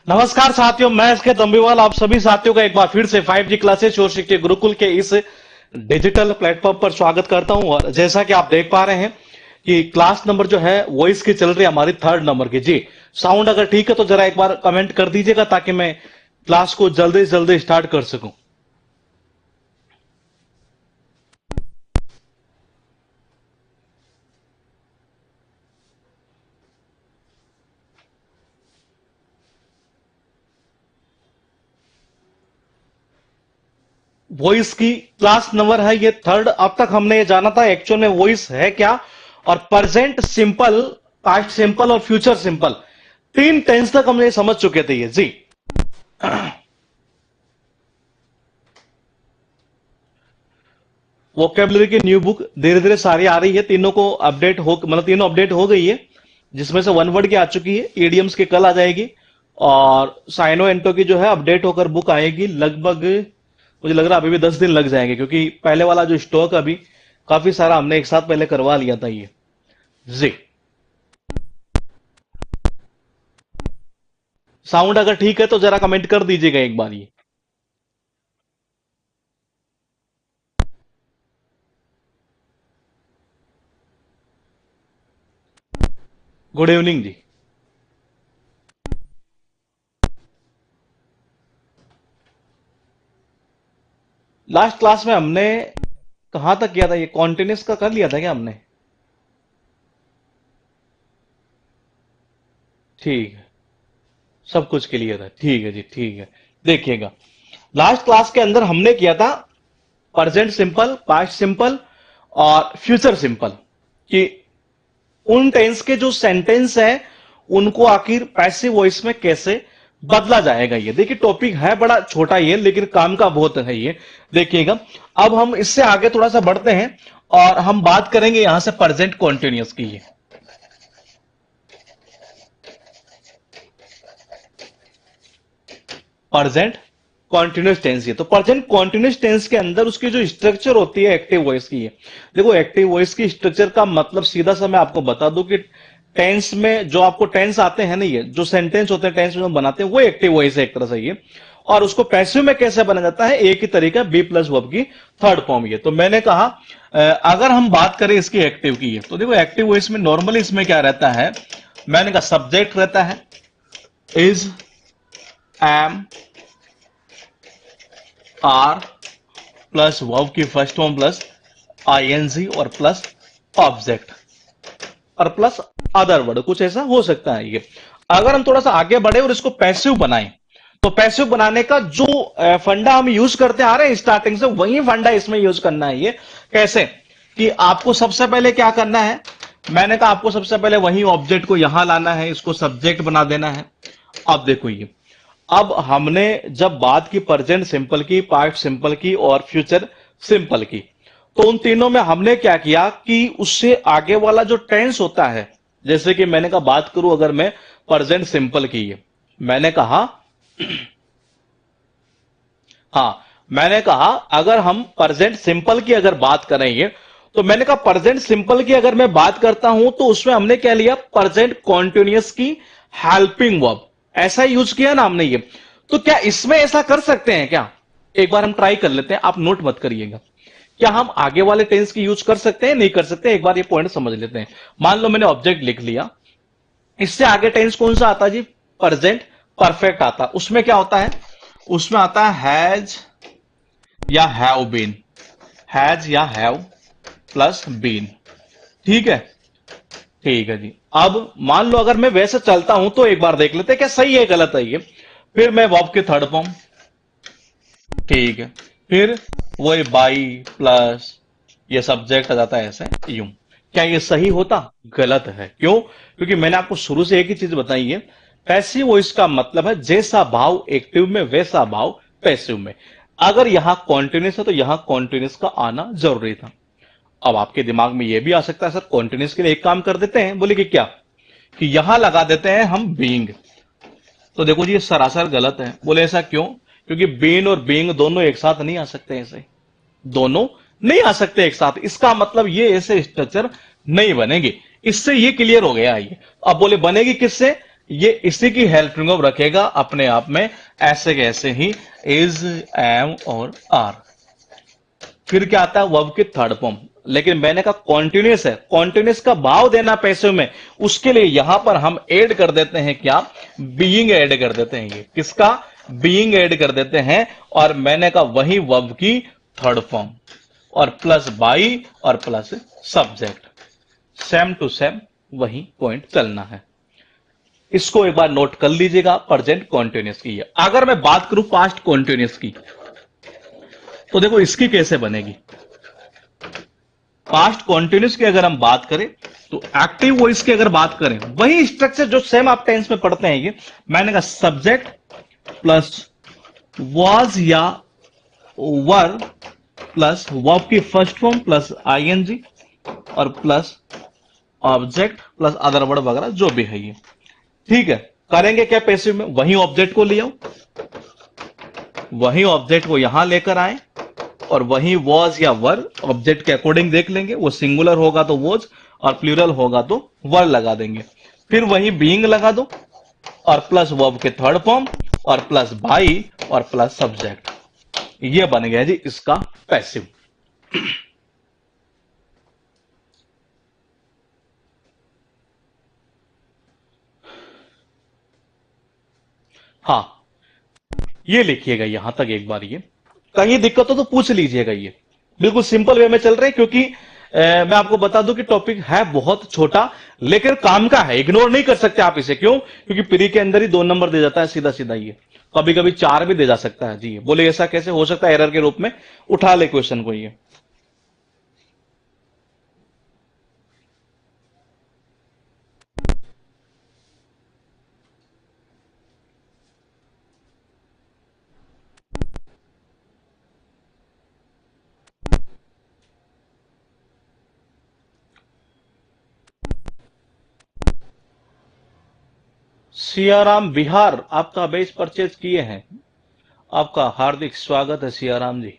नमस्कार साथियों, मैं इसके तंबीवाल आप सभी साथियों का एक बार फिर से 5G क्लासेस और शिक्षा गुरुकुल के इस डिजिटल प्लेटफॉर्म पर स्वागत करता हूं। और जैसा कि आप देख पा रहे हैं कि क्लास नंबर जो है वॉइस की चल रही है हमारी 3rd नंबर की। जी, साउंड अगर ठीक है तो जरा एक बार कमेंट कर दीजिएगा ताकि मैं क्लास को जल्दी से जल्दी स्टार्ट कर सकूं। वॉइस की क्लास नंबर है ये 3rd। अब तक हमने ये जाना था एक्चुअल में वॉइस है क्या, और प्रेजेंट सिंपल, पास्ट सिंपल और फ्यूचर सिंपल, 3 टेंस तक हमने समझ चुके थे ये। जी, वोकेबलरी की न्यू बुक धीरे धीरे सारी आ रही है, तीनों को अपडेट हो, मतलब तीनों अपडेट हो गई है, जिसमें से 1 वर्ड की आ चुकी है। ईडियम्स की कल आ जाएगी, और साइनो एंटो की जो है अपडेट होकर बुक आएगी। लगभग मुझे लग रहा है अभी भी 10 दिन लग जाएंगे, क्योंकि पहले वाला जो स्टॉक अभी काफी सारा हमने एक साथ पहले करवा लिया था ये। जी, साउंड अगर ठीक है तो जरा कमेंट कर दीजिएगा एक बार ये। गुड इवनिंग जी। लास्ट क्लास में हमने कहां तक किया था, ये कॉन्टिन्यूस का कर लिया था क्या हमने? ठीक है, सब कुछ क्लियर है, ठीक है जी, ठीक है। देखिएगा, लास्ट क्लास के अंदर हमने किया था प्रेजेंट सिंपल, पास्ट सिंपल और फ्यूचर सिंपल, कि उन टेंस के जो सेंटेंस है उनको आखिर पैसिव वॉइस में कैसे बदला जाएगा। ये देखिए, टॉपिक है बड़ा छोटा ये, लेकिन काम का बहुत है ये। देखिएगा, अब हम इससे आगे थोड़ा सा बढ़ते हैं और हम बात करेंगे यहां से प्रेजेंट कॉन्टिन्यूअस की। ये प्रेजेंट कॉन्टिन्यूस टेंस, ये तो प्रेजेंट कॉन्टिन्यूस टेंस के अंदर उसकी जो स्ट्रक्चर होती है एक्टिव वॉइस की है। देखो, एक्टिव वॉइस की स्ट्रक्चर का मतलब सीधा सा मैं आपको बता दूं कि टेंस में जो आपको टेंस आते हैं ना, ये जो सेंटेंस होते हैं टेंस में जो बनाते हैं वो एक्टिव वॉइस है एक तरह से ये। और उसको पैसिव में कैसे बना जाता है, एक ही तरीका, बी प्लस वर्ब की 3rd फॉर्म। ये तो मैंने कहा अगर हम बात करें इसकी एक्टिव की है, तो देखो एक्टिव वॉइस में नॉर्मली इसमें क्या रहता है, मैंने कहा सब्जेक्ट रहता है, is, am, are plus verb की फर्स्ट फॉर्म प्लस आईएनजी और प्लस ऑब्जेक्ट और प्लस अदर वर्ड, कुछ ऐसा हो सकता है ये। अगर हम थोड़ा सा आगे बढ़े और इसको पैसिव बनाएं, तो पैसिव बनाने का जो फंडा हम यूज करते आ रहे हैं स्टार्टिंग से, वही फंडा इसमें यूज करना है। ये कैसे, कि आपको सबसे पहले क्या करना है, मैंने कहा आपको सबसे पहले वही ऑब्जेक्ट को यहां लाना है, इसको सब्जेक्ट बना देना है। अब देखो ये, अब हमने जब बात की प्रेजेंट सिंपल की, पास्ट सिंपल की और फ्यूचर सिंपल की, तो उन तीनों में हमने क्या किया कि उससे आगे वाला जो टेंस होता है, जैसे कि मैंने कहा बात करूं अगर मैं प्रेजेंट सिंपल की है, मैंने कहा हाँ, मैंने कहा अगर हम प्रेजेंट सिंपल की अगर बात करेंगे, तो मैंने कहा प्रेजेंट सिंपल की अगर मैं बात करता हूं तो उसमें हमने क्या लिया, प्रेजेंट कॉन्टिन्यूअस की हेल्पिंग वर्ब, ऐसा यूज किया ना हमने ये। तो क्या इसमें ऐसा कर सकते हैं क्या? एक बार हम ट्राई कर लेते हैं, आप नोट मत करिएगा। क्या हम आगे वाले टेंस की यूज कर सकते हैं, नहीं कर सकते? एक बार ये पॉइंट समझ लेते हैं। मान लो मैंने ऑब्जेक्ट लिख लिया, इससे आगे टेंस कौन सा आता जी, प्रेजेंट परफेक्ट आता। उसमें क्या होता है, उसमें आता है हैज या हैव बीन, हैज या हैव प्लस बीन। ठीक है, ठीक है जी। अब मान लो अगर मैं वैसे चलता हूं तो एक बार देख लेते हैं क्या सही है गलत है ये। फिर मैं वर्ब की 3rd फॉर्म, ठीक है, फिर वही बाई प्लस ये सब्जेक्ट आ जाता है ऐसे यूं। क्या ये सही होता? गलत है। क्यों? क्योंकि मैंने आपको शुरू से एक ही चीज बताई है, पैसिव वॉइस का मतलब है जैसा भाव एक्टिव में वैसा भाव पैसिव में। अगर यहां कॉन्टिन्यूस है तो यहां कॉन्टिन्यूस का आना जरूरी था। अब आपके दिमाग में यह भी आ सकता है सर कॉन्टिन्यूस के लिए एक काम कर देते हैं, बोले कि क्या, कि यहां लगा देते हैं हम बीइंग। तो देखो जी ये सरासर गलत है। बोले ऐसा क्यों? क्योंकि बीन और बीइंग दोनों एक साथ नहीं आ सकते, ऐसे दोनों नहीं आ सकते एक साथ। इसका मतलब ये ऐसे स्ट्रक्चर नहीं बनेगी। इससे ये क्लियर हो गया। ये अब बोले बनेगी किससे, ये इसी की हेल्पिंग ऑफ रखेगा अपने आप में, ऐसे कैसे ही इज, एम और आर। फिर क्या आता है वर्ब की थर्ड फॉर्म। लेकिन मैंने कहा कॉन्टिन्यूस है, कॉन्टिन्यूस का भाव देना पैसिव में, उसके लिए यहां पर हम ऐड कर देते हैं क्या, बीइंग ऐड कर देते हैं। ये किसका, बीइंग ऐड कर देते हैं। और मैंने कहा वही वर्ब की थर्ड फॉर्म, और प्लस बाई और plus subject, same to same वही पॉइंट चलना है। इसको एक बार नोट कर लीजिएगा, प्रेजेंट कॉन्टिन्यूस की है। अगर मैं बात करूं पास्ट कॉन्टिन्यूस की, तो देखो इसकी कैसे बनेगी। पास्ट कॉन्टिन्यूस की अगर हम बात करें, तो एक्टिव वॉइस की अगर बात करें, वही स्ट्रक्चर जो सेम आप टेंस में पढ़ते हैं। ये मैंने कहा सब्जेक्ट प्लस वॉज या वर प्लस वर्ब की फर्स्ट फॉर्म प्लस आईएनजी और plus object plus other word वगैरह जो भी है ये। ठीक है, करेंगे क्या पैसिव में, वही ऑब्जेक्ट को ले आओ, वही ऑब्जेक्ट को यहां लेकर आए, और वही वॉज या वर ऑब्जेक्ट के अकॉर्डिंग देख लेंगे। वो सिंगुलर होगा तो वॉज और प्लूरल होगा तो वर लगा देंगे। फिर वही बीइंग लगा दो, और प्लस वर्ब के थर्ड फॉर्म, और प्लस बाई और प्लस सब्जेक्ट। ये बन गया जी इसका पैसिव। हाँ, ये लिखिएगा यहां तक एक बार। ये कहीं दिक्कत हो तो पूछ लीजिएगा। ये बिल्कुल सिंपल वे में चल रहे हैं, क्योंकि मैं आपको बता दूं कि टॉपिक है बहुत छोटा, लेकिन काम का है, इग्नोर नहीं कर सकते आप इसे। क्यों, क्योंकि प्री के अंदर ही 2 नंबर दे जाता है सीधा सीधा। ये कभी कभी 4 भी दे जा सकता है जी। बोले ऐसा कैसे हो सकता है, एरर के रूप में उठा ले क्वेश्चन को ये। सियाराम बिहार आपका बेच परचेज किए हैं, आपका हार्दिक स्वागत है सियाराम जी।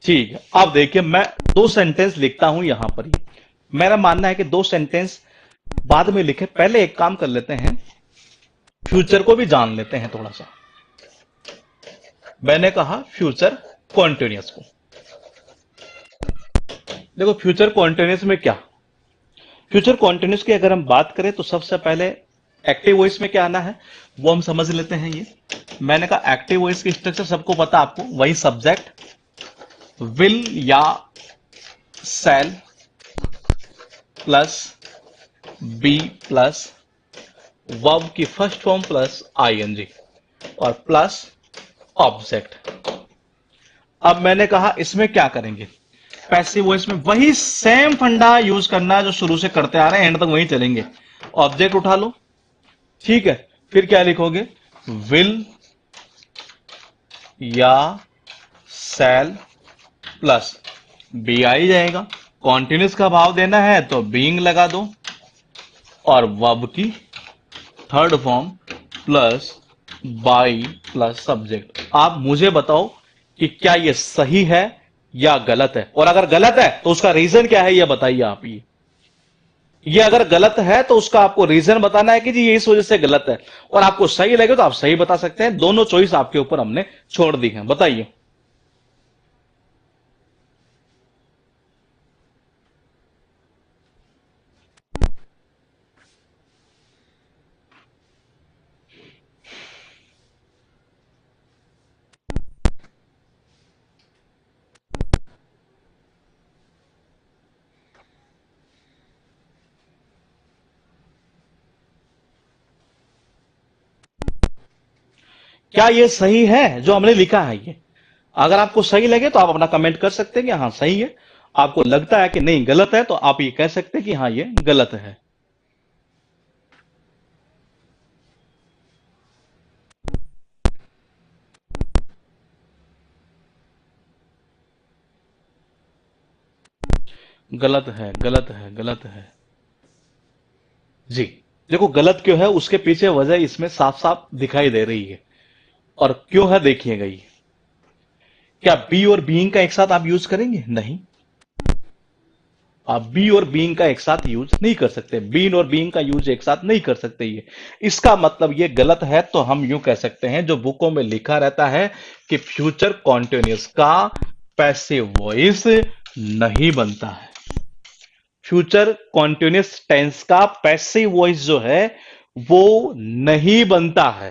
ठीक है, अब देखिए मैं 2 सेंटेंस लिखता हूं यहां पर। ही मेरा मानना है कि 2 सेंटेंस बाद में लिखे, पहले एक काम कर लेते हैं, फ्यूचर को भी जान लेते हैं थोड़ा सा। मैंने कहा फ्यूचर कॉन्टिन्यूस को। देखो फ्यूचर कॉन्टिन्यूस में क्या, फ्यूचर कॉन्टिन्यूस की अगर हम बात करें तो सबसे पहले एक्टिव वॉइस में क्या आना है वो हम समझ लेते हैं। ये मैंने कहा एक्टिव वॉइस की स्ट्रक्चर सबको पता, आपको वही सब्जेक्ट विल या shall plus be plus verb की फर्स्ट फॉर्म प्लस आईएनजी और प्लस ऑब्जेक्ट। अब मैंने कहा इसमें क्या करेंगे, पैसिव वॉइस में वही सेम फंडा यूज करना है जो शुरू से करते आ रहे हैं, एंड तक वही चलेंगे। ऑब्जेक्ट उठा लो, ठीक है, फिर क्या लिखोगे, विल या सेल प्लस बी आई जाएगा। कॉन्टिन्यूस का भाव देना है तो बीइंग लगा दो, और वर्ब की third form plus by plus subject. आप मुझे बताओ कि क्या ये सही है या गलत है, और अगर गलत है तो उसका रीजन क्या है ये बताइए आप। ये अगर गलत है तो उसका आपको रीजन बताना है कि जी ये इस वजह से गलत है, और आपको सही लगे तो आप सही बता सकते हैं। दोनों चॉइस आपके ऊपर हमने छोड़ दी है, बताइए। क्या ये सही है जो हमने लिखा है ये? अगर आपको सही लगे तो आप अपना कमेंट कर सकते हैं कि हाँ सही है। आपको लगता है कि नहीं गलत है तो आप ये कह सकते हैं कि हाँ ये गलत है। गलत है, गलत है, गलत है जी। देखो गलत क्यों है उसके पीछे वजह इसमें साफ साफ दिखाई दे रही है। और क्यों है देखिएगा ये। क्या बी और बीइंग का एक साथ आप यूज करेंगे? नहीं, आप बी और बीइंग का एक साथ यूज नहीं कर सकते, बीन और बीइंग का यूज एक साथ नहीं कर सकते। ये इसका मतलब ये गलत है। तो हम यूं कह सकते हैं जो बुकों में लिखा रहता है कि फ्यूचर कॉन्टिन्यूअस का पैसिव वॉइस नहीं बनता है। फ्यूचर कॉन्टिन्यूअस टेंस का पैसिव वॉइस जो है वो नहीं बनता है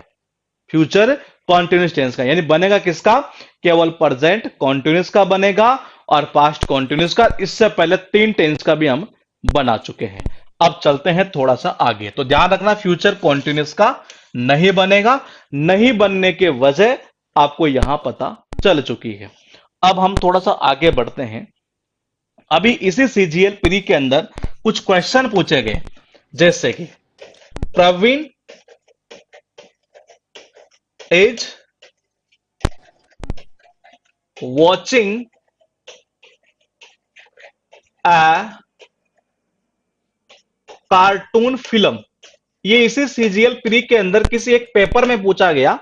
फ्यूचर कॉन्टिन्यूअस टेंस का। यानी बनेगा किसका? केवल प्रेजेंट कॉन्टिन्यूअस का बनेगा और पास्ट कॉन्टिन्यूअस का। इससे पहले 3 टेंस का भी हम बना चुके हैं। अब चलते हैं थोड़ा सा आगे। तो ध्यान रखना, फ्यूचर कॉन्टिन्यूअस का नहीं बनेगा। नहीं बनने के वजह आपको यहां पता चल चुकी है। अब हम थोड़ा सा आगे बढ़ते हैं। अभी इसी सीजीएल प्री के अंदर कुछ क्वेश्चन पूछे गए, जैसे कि Praveen is watching a cartoon film. ये इसी सीजीएल प्री के अंदर किसी एक पेपर में पूछा गया।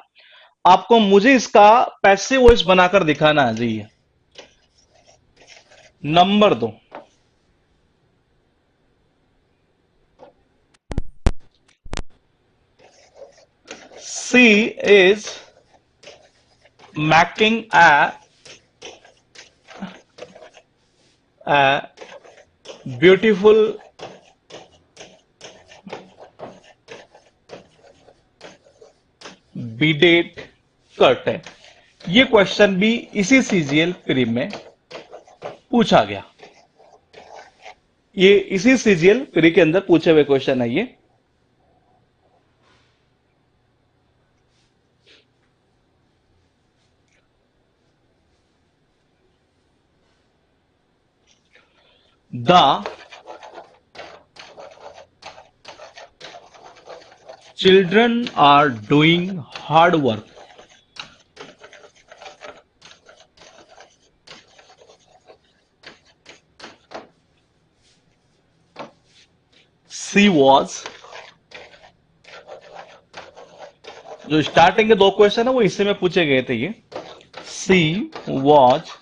आपको मुझे इसका पैसिव वॉइस बनाकर दिखाना है जी। Number 2, she is making a beautiful beaded curtain। ये क्वेश्चन भी इसी सीजीएल प्री में पूछा गया। ये इसी सीजीएल प्री के अंदर पूछे हुए क्वेश्चन है ये। The children are doing hard work. She was, जो स्टार्टिंग के 2 क्वेश्चन है वो इसी में पूछे गए थे ये। She was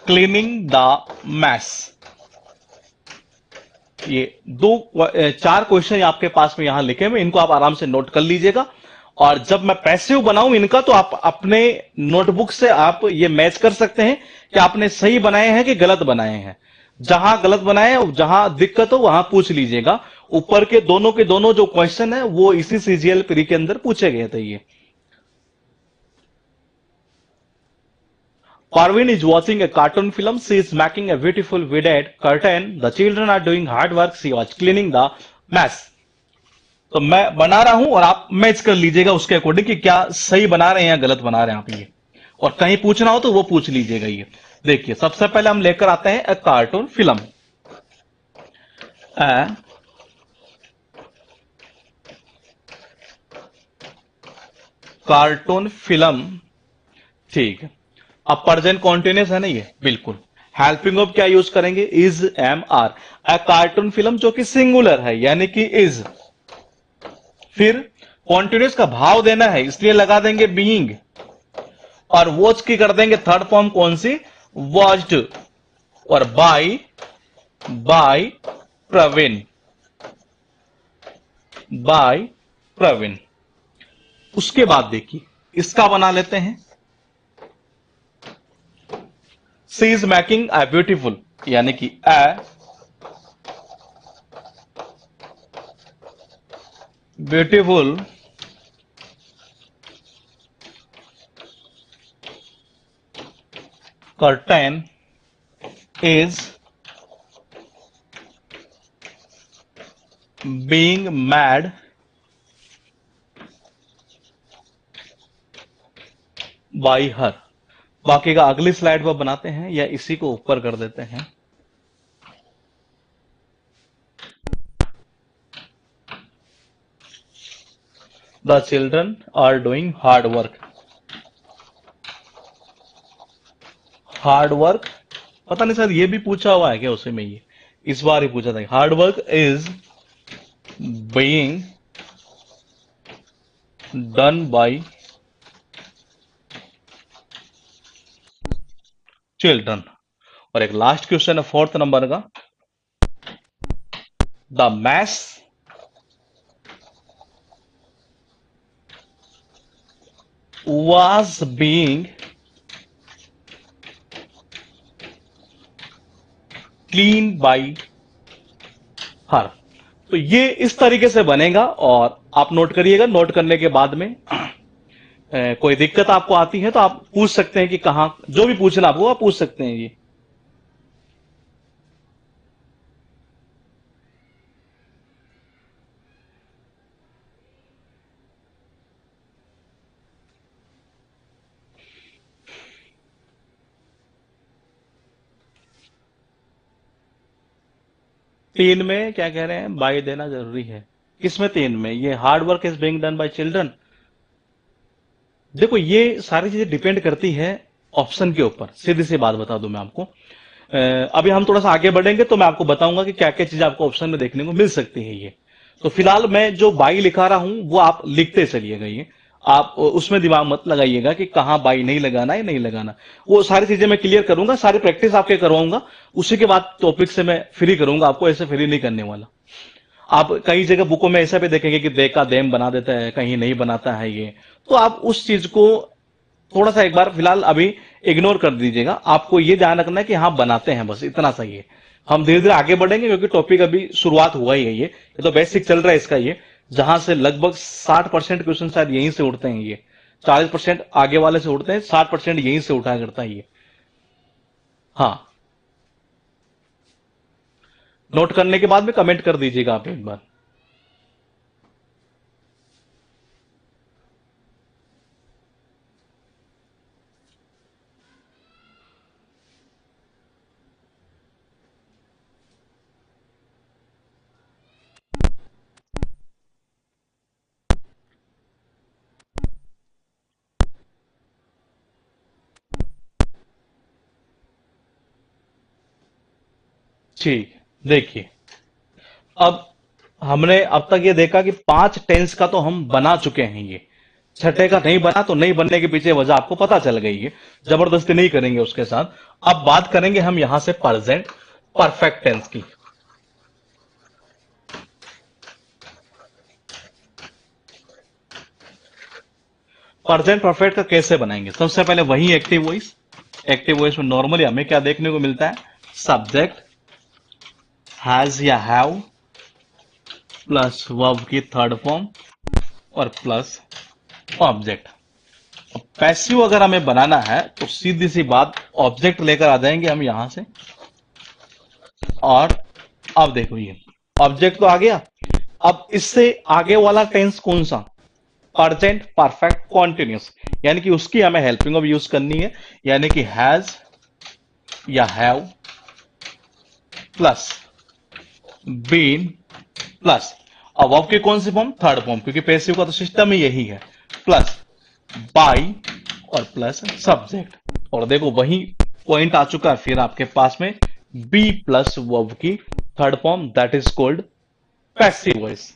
cleaning the mess। ये 4 क्वेश्चन आपके पास में यहां लिखे हुए, इनको आप आराम से नोट कर लीजिएगा। और जब मैं पैसिव बनाऊं इनका तो आप अपने नोटबुक से आप ये मैच कर सकते हैं कि आपने सही बनाए हैं कि गलत बनाए हैं। जहां गलत बनाए, जहां दिक्कत हो वहां पूछ लीजिएगा। ऊपर के दोनों जो क्वेश्चन है वो इसी सीजीएल प्री के अंदर पूछे गए थे ये। Parveen is watching a cartoon film. She is making a beautiful beaded curtain. The children are doing hard work. She was cleaning the mess। तो मैं बना रहा हूं और आप मैच कर लीजिएगा उसके अकॉर्डिंग कि क्या सही बना रहे हैं या गलत बना रहे हैं आप ये। और कहीं पूछना हो तो वो पूछ लीजिएगा ये। देखिए सबसे पहले हम लेकर आते हैं a cartoon film. Cartoon film, ठीक है। अब प्रेजेंट कॉन्टिन्यूअस है ना ये, बिल्कुल। हेल्पिंग ऑफ क्या यूज करेंगे? Is, am, are. A cartoon film जो कि सिंगुलर है यानी कि इज। फिर कॉन्टिन्यूअस का भाव देना है इसलिए लगा देंगे बीइंग। और वॉच की कर देंगे थर्ड फॉर्म कौन सी? वॉच्ड। और बाय प्रवीण, बाय प्रवीण। उसके बाद देखिए इसका बना लेते हैं। सी इज मेकिंग अ ब्यूटीफुल यानी कि a beautiful curtain is being made by her। बाकी का अगली स्लाइड पर बनाते हैं या इसी को ऊपर कर देते हैं। The children are doing hard work। Hard work, पता नहीं शायद ये भी पूछा हुआ है क्या उसी में, ये इस बार ही पूछा था। Hard work is being done by children. और एक लास्ट क्वेश्चन है 4th नंबर का, the mess was being cleaned by her। तो ये इस तरीके से बनेगा, और आप नोट करिएगा। नोट करने के बाद में कोई दिक्कत आपको आती है तो आप पूछ सकते हैं कि कहां, जो भी पूछना आपको आप पूछ सकते हैं ये। तीन में क्या कह रहे हैं, बाई देना जरूरी है। किसमें? तीन में। ये hard work is being done by children. देखो ये सारी चीजें डिपेंड करती है ऑप्शन के ऊपर। सीधी सी बात बता दूं मैं आपको, अभी हम थोड़ा सा आगे बढ़ेंगे तो मैं आपको बताऊंगा कि क्या क्या चीज आपको ऑप्शन में देखने को मिल सकती है ये। तो फिलहाल मैं जो बाई लिखा रहा हूं वो आप लिखते चलिएगा। ये आप उसमें दिमाग मत लगाइएगा कि कहाँ बाई नहीं लगाना है नहीं लगाना। वो सारी चीजें मैं क्लियर करूंगा, सारी प्रैक्टिस आपके करवाऊंगा। उसी के बाद टॉपिक से मैं फ्री करूंगा आपको, ऐसे फ्री नहीं करने वाला। आप कई जगह बुकों में ऐसा भी देखेंगे कि दे का देम बना देता है, कहीं नहीं बनाता है ये। तो आप उस चीज को थोड़ा सा एक बार फिलहाल अभी इग्नोर कर दीजिएगा। आपको ये ध्यान रखना है कि हाँ बनाते हैं, बस इतना सही है। हम धीरे धीरे आगे बढ़ेंगे क्योंकि टॉपिक अभी शुरुआत हुआ ही है। ये तो बेसिक चल रहा है इसका ये, जहां से लगभग 60% क्वेश्चन शायद यहीं से उठते हैं ये। 40% आगे वाले से उठते हैं, 60% यहीं से उठाया करता है ये। हाँ, नोट करने के बाद में कमेंट कर दीजिएगा आप एक बार। ठीक, देखिए अब हमने अब तक ये देखा कि 5 टेंस का तो हम बना चुके हैं ये। छठे का नहीं बना, तो नहीं बनने के पीछे वजह आपको पता चल गई है। जबरदस्ती नहीं करेंगे उसके साथ। अब बात करेंगे हम यहां से प्रेजेंट परफेक्ट टेंस की। प्रेजेंट परफेक्ट का कैसे बनाएंगे? सबसे पहले वही एक्टिव वॉइस। एक्टिव वॉइस में नॉर्मली हमें क्या देखने को मिलता है? सब्जेक्ट हैज या हैव प्लस वर्ब की थर्ड फॉर्म और प्लस ऑब्जेक्ट। पैसिव अगर हमें बनाना है तो सीधी सी बात, ऑब्जेक्ट लेकर आ जाएंगे हम यहां से। और अब देखो ये ऑब्जेक्ट तो आ गया। अब इससे आगे वाला टेंस कौन सा? प्रेजेंट परफेक्ट कॉन्टिन्यूस, यानी कि उसकी हमें हेल्पिंग ऑफ यूज करनी है। यानी कि हैज या हैव प्लस बीन प्लस, अब वर्ब की कौन सी फॉर्म? थर्ड फॉर्म, क्योंकि पैसिव का तो सिस्टम ही यही है। प्लस बाई और प्लस सब्जेक्ट। और देखो वही पॉइंट आ चुका है फिर आपके पास में, बी प्लस वर्ब की third form, that is called passive voice.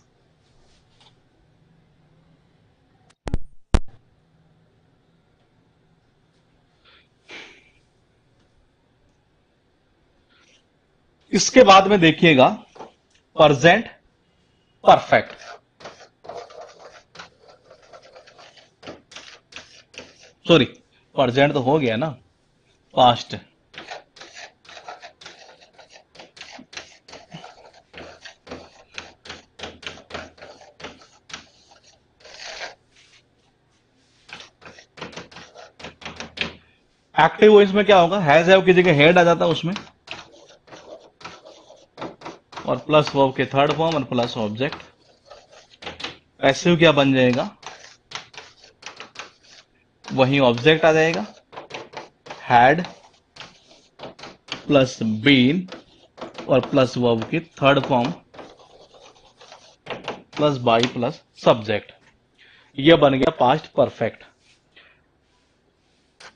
इसके बाद में देखिएगा प्रेजेंट परफेक्ट। सॉरी, प्रेजेंट तो हो गया ना, पास्ट। एक्टिव वॉइस में क्या होगा? हैज हैव की जगह हेड आ जाता है उसमें, और प्लस वर्ब के थर्ड फॉर्म और प्लस ऑब्जेक्ट। पैसिव क्या बन जाएगा? वही ऑब्जेक्ट आ जाएगा, हैड प्लस बीन और प्लस वर्ब की third form plus by plus subject. यह बन गया पास्ट परफेक्ट।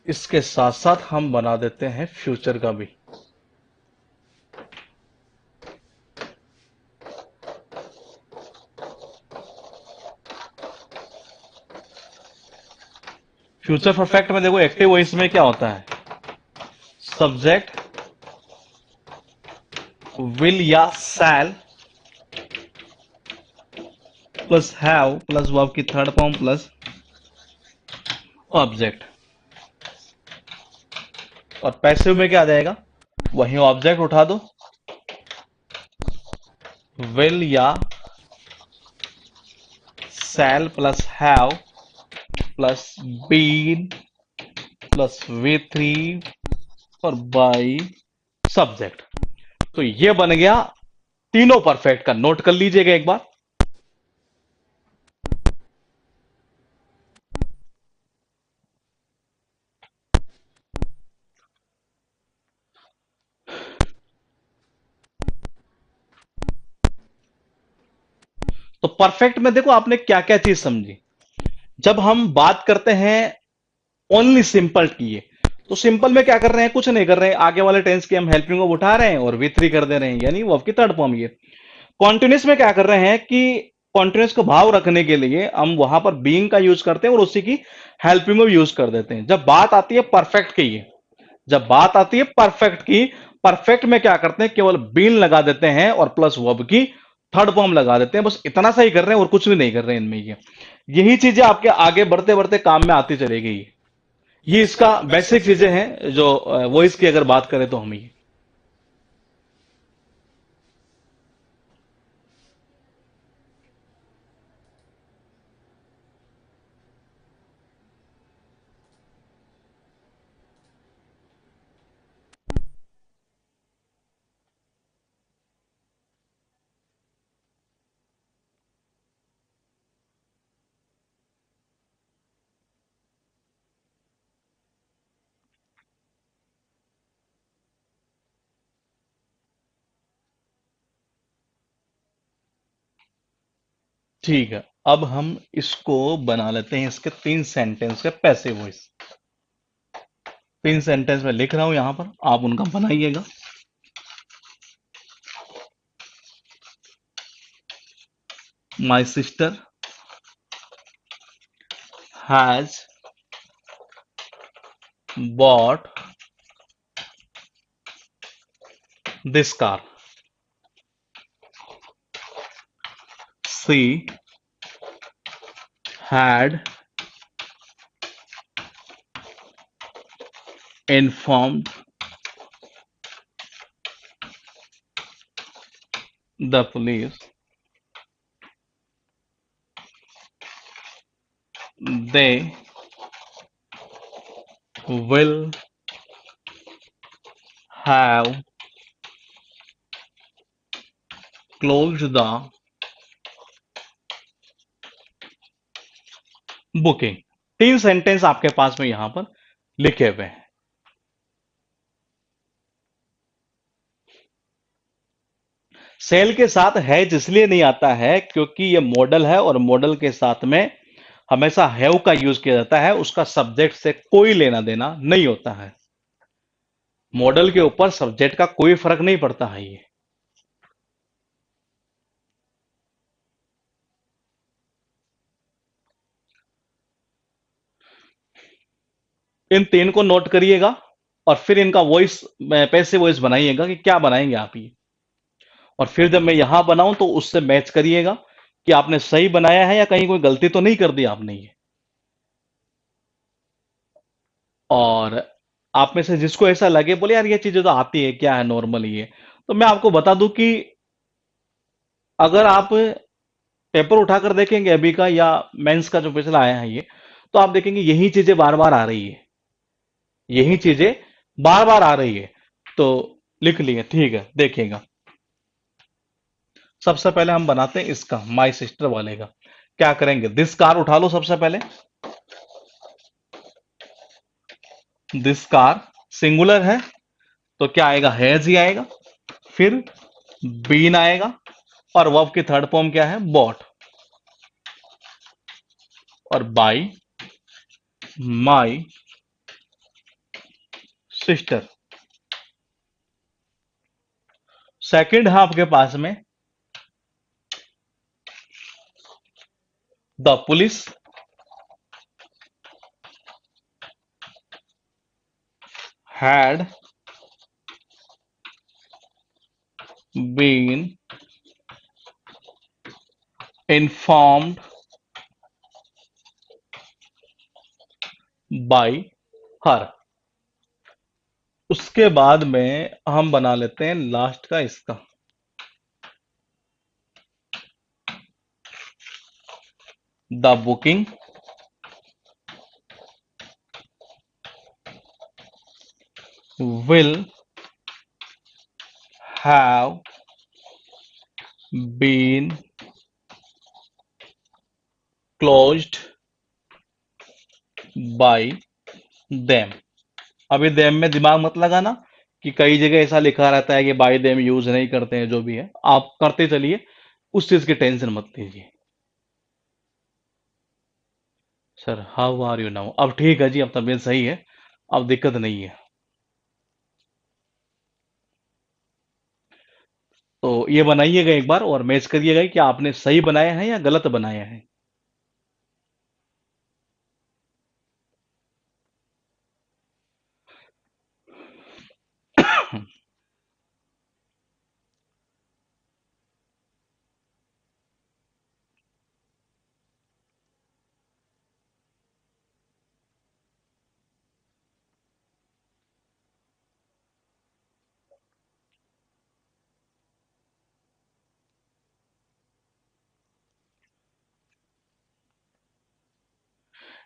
इसके साथ साथ हम बना देते हैं फ्यूचर का भी। फ्यूचर परफेक्ट में देखो एक्टिव वॉइस में क्या होता है? सब्जेक्ट विल या shall plus have plus verb की थर्ड फॉर्म प्लस ऑब्जेक्ट, और पैसिव में क्या आ जाएगा, वही ऑब्जेक्ट उठा दो, विल या shall plus have plus been plus V three और बाई सब्जेक्ट। तो ये बन गया तीनों परफेक्ट का। नोट कर लीजिएगा एक बार। तो परफेक्ट में देखो आपने क्या क्या चीज समझी। जब हम बात करते हैं ओनली सिंपल की है, तो सिंपल में क्या कर रहे हैं, कुछ नहीं कर रहे हैं, आगे वाले टेंस की हम हेल्पिंग वर्ब उठा रहे हैं और वी थ्री कर दे रहे हैं, यानी वर्ब की थर्ड फॉर्म ये। कॉन्टिन्यूस में क्या कर रहे हैं कि कॉन्टिन्यूस को भाव रखने के लिए हम वहां पर बीइंग का यूज करते हैं और उसी की हेल्पिंग वर्ब यूज कर देते हैं। जब बात आती है परफेक्ट की, जब बात आती है परफेक्ट की, परफेक्ट में क्या करते हैं, केवल बीन लगा देते हैं और प्लस वर्ब की थर्ड फॉर्म लगा देते हैं, बस इतना सा ही कर रहे हैं और कुछ भी नहीं कर रहे हैं इनमें। ये यही चीजें आपके आगे बढ़ते बढ़ते काम में आती चलेगी। ये इसका बेसिक चीजें हैं जो वॉइस की अगर बात करें तो हम ही। ठीक है, अब हम इसको बना लेते हैं, इसके तीन सेंटेंस के पैसिव वॉइस। तीन सेंटेंस में लिख रहा हूं यहां पर, आप उनका बनाइएगा। My sister has bought this car, she had informed the police they will have closed the booking. तीन सेंटेंस आपके पास में यहां पर लिखे हुए हैं। सेल के साथ हैज इसलिए नहीं आता है क्योंकि ये मॉडल है और मॉडल के साथ में हमेशा हैव का यूज किया जाता है, उसका सब्जेक्ट से कोई लेना देना नहीं होता है। मॉडल के ऊपर सब्जेक्ट का कोई फर्क नहीं पड़ता है ये। इन तीन को नोट करिएगा और फिर इनका वॉइस पैसे वॉइस बनाइएगा कि क्या बनाएंगे आप ये। और फिर जब मैं यहां बनाऊं तो उससे मैच करिएगा कि आपने सही बनाया है या कहीं कोई गलती तो नहीं कर दी आपने ये। और आप में से जिसको ऐसा लगे बोले यार ये चीजें तो आती है, क्या है नॉर्मल ये, तो मैं आपको बता दूं कि अगर आप पेपर उठाकर देखेंगे अभी का या मेंस का जो पिछला आया है ये, तो आप देखेंगे यही चीजें बार बार आ रही है, यही चीजें बार बार आ रही है। तो लिख लिए, ठीक है, देखिएगा। सबसे पहले हम बनाते हैं इसका माई सिस्टर वाले का। क्या करेंगे, दिस कार उठा लो सबसे पहले। दिस कार सिंगुलर है तो क्या आएगा, हैज ही आएगा। फिर बीन आएगा और वर्ब की थर्ड फॉर्म क्या है, बॉट। और बाई माई सिस्टर। सेकंड है आपके पास में the police had been informed by her। उसके बाद में हम बना लेते हैं लास्ट का इसका, the booking will have been closed by them। अभी them में दिमाग मत लगाना कि कई जगह ऐसा लिखा रहता है कि by them यूज नहीं करते हैं, जो भी है आप करते चलिए, उस चीज की टेंशन मत लीजिए। Sir how are you now? अब ठीक है जी, अब तबीयत सही है, अब दिक्कत नहीं है। तो ये बनाइएगा एक बार और मैच करिएगा कि आपने सही बनाया है या गलत बनाया है।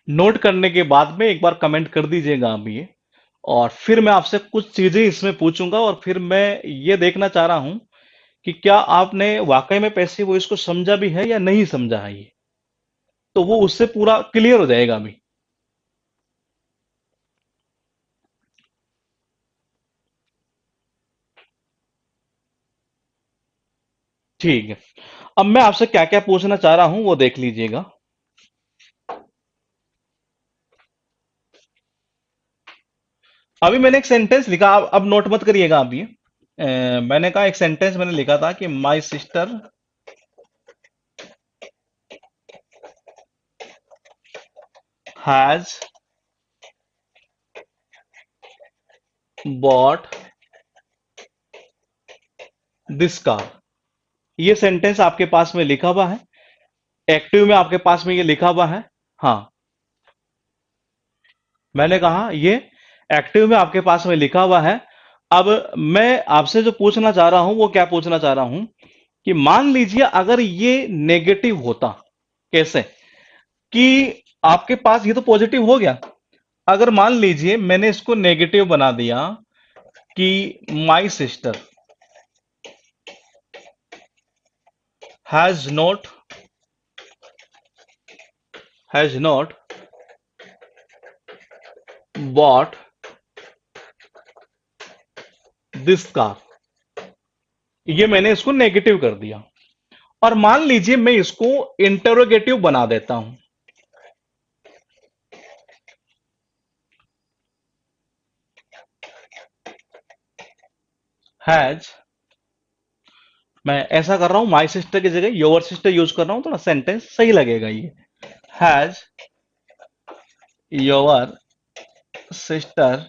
नोट करने के बाद में एक बार कमेंट कर दीजिएगा आप ये, और फिर मैं आपसे कुछ चीजें इसमें पूछूंगा, और फिर मैं ये देखना चाह रहा हूं कि क्या आपने वाकई में पैसिव वॉइस को समझा भी है या नहीं समझा है ये, तो वो उससे पूरा क्लियर हो जाएगा अभी। ठीक है, अब मैं आपसे क्या क्या पूछना चाह रहा हूं वो देख लीजिएगा। अभी मैंने एक सेंटेंस लिखा, अब नोट मत करिएगा आप ये। मैंने कहा, एक सेंटेंस मैंने लिखा था कि माई sister has bought this car. ये सेंटेंस आपके पास में लिखा हुआ है, एक्टिव में आपके पास में ये लिखा हुआ है। हाँ, मैंने कहा ये एक्टिव में आपके पास में लिखा हुआ है। अब मैं आपसे जो पूछना चाह रहा हूं वो क्या पूछना चाह रहा हूं कि मान लीजिए अगर ये नेगेटिव होता। कैसे? कि आपके पास ये तो पॉजिटिव हो गया, अगर मान लीजिए मैंने इसको नेगेटिव बना दिया कि माई sister has not bought this car, ये मैंने इसको नेगेटिव कर दिया, और मान लीजिए मैं इसको इंटरोगेटिव बना देता हूं। हैज, मैं ऐसा कर रहा हूं माई सिस्टर की जगह योर सिस्टर यूज कर रहा हूं, थोड़ा सेंटेंस सही लगेगा ये। Has your sister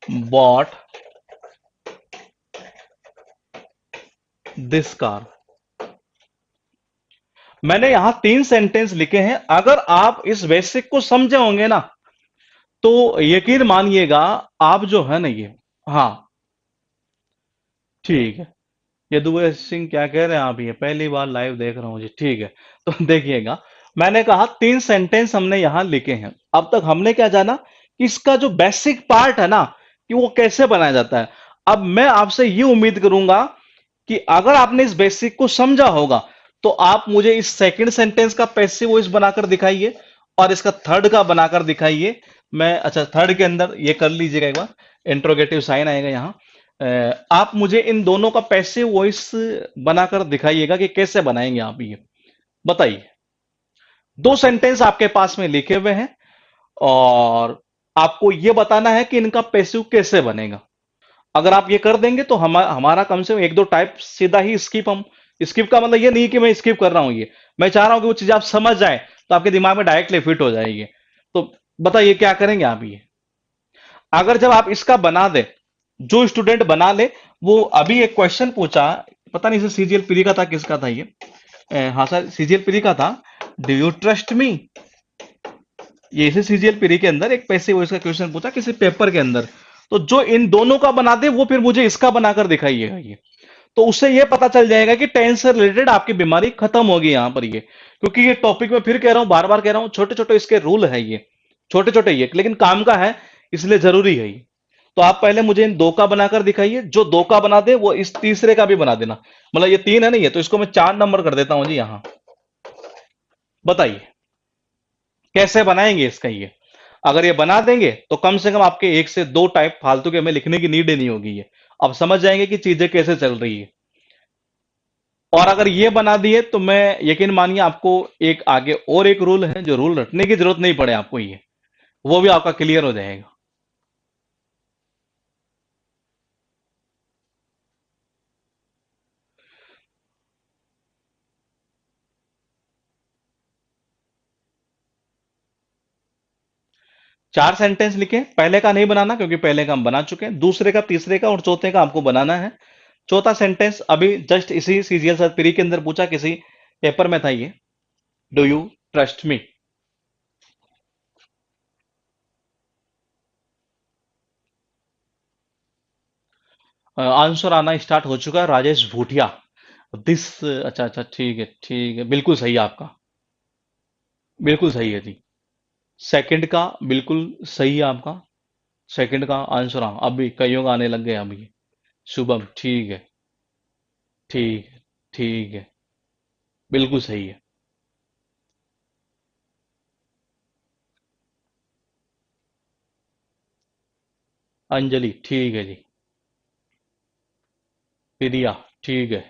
bought this car. मैंने यहां 3 सेंटेंस लिखे हैं, अगर आप इस बेसिक को समझे होंगे ना तो यकीन मानिएगा आप जो है ना ये। हाँ, ठीक है। यदुवीर सिंह क्या कह रहे हैं आप? ये पहली बार लाइव देख रहा हूं जी। ठीक है, तो देखिएगा, मैंने कहा 3 सेंटेंस हमने यहां लिखे हैं। अब तक हमने क्या जाना कि इसका जो बेसिक पार्ट है ना कि वो कैसे बनाया जाता है। अब मैं आपसे ये उम्मीद करूंगा कि अगर आपने इस बेसिक को समझा होगा तो आप मुझे इस सेकंड सेंटेंस का पैसिव वॉइस बनाकर दिखाइए और इसका थर्ड का बनाकर दिखाइए। मैं, अच्छा, थर्ड के अंदर ये कर लीजिएगा एक बार, इंट्रोगेटिव साइन आएगा यहां। आप मुझे इन दोनों का पैसिव वॉइस बनाकर दिखाइएगा कि कैसे बनाएंगे आप ये, बताइए। 2 सेंटेंस आपके पास में लिखे हुए हैं और आपको यह बताना है कि इनका पैसिव कैसे बनेगा। अगर आप ये कर देंगे तो हमारा कम से कम 1-2 टाइप सीधा ही स्किप, हम स्किप का मतलब ये नहीं कि मैं स्किप कर रहा हूं, ये मैं चाह रहा हूं कि वो चीज आप समझ जाए तो आपके दिमाग में डायरेक्टली फिट हो जाएगी। तो बताइए क्या करेंगे आप ये। अगर जब आप इसका बना दे जो स्टूडेंट बना ले वो। अभी एक क्वेश्चन पूछा, पता नहीं से सीजीएल प्री का था किसका था ये, हाँ सर सीजीएल प्री का था। डू यू ट्रस्ट मी, ये इसे सीजीएल प्री के अंदर एक पैसे वॉइस का क्वेश्चन पूछा किसी पेपर के अंदर। तो जो इन दोनों का बना दे वो फिर मुझे इसका बनाकर दिखाइएगा ये। तो उससे ये पता चल जाएगा कि टेंस से रिलेटेड आपकी बीमारी खत्म होगी यहां पर ये। क्योंकि ये टॉपिक मैं फिर कह रहा हूं, बार बार कह रहा हूं, छोटे छोटे इसके रूल है ये, छोटे छोटे ये, लेकिन काम का है इसलिए जरूरी है ये। तो आप पहले मुझे इन दो का बनाकर दिखाइए, जो दो का बना दे वो इस तीसरे का भी बना देना। मतलब ये तीन है ना, ये तो इसको मैं 4 नंबर कर देता हूं जी यहां। बताइए कैसे बनाएंगे इसका ये। अगर ये बना देंगे तो कम से कम आपके एक से दो टाइप फालतू के हमें लिखने की नीड ही नहीं होगी ये। अब समझ जाएंगे कि चीजें कैसे चल रही है। और अगर ये बना दिए तो मैं यकीन मानिए आपको एक आगे और एक रूल है, जो रूल रटने की जरूरत नहीं पड़े आपको ये, वो भी आपका क्लियर हो जाएगा। 4 सेंटेंस लिखे, पहले का नहीं बनाना क्योंकि पहले का हम बना चुके हैं, दूसरे का, तीसरे का और चौथे का आपको बनाना है। चौथा सेंटेंस अभी जस्ट इसी सीजीएल सर प्री के अंदर पूछा, किसी पेपर में था ये। Do you trust me. Answer आना स्टार्ट हो चुका है, राजेश भूटिया। दिस, अच्छा अच्छा, ठीक है, बिल्कुल सही है आपका, बिल्कुल सही है जी। सेकंड का बिल्कुल सही है आपका। सेकंड का आंसर, हाँ अभी कईयों का आने लग गया अभी। शुभम, ठीक है, ठीक है, ठीक है, बिल्कुल सही है। अंजलि, ठीक है जी। प्रिया, ठीक है।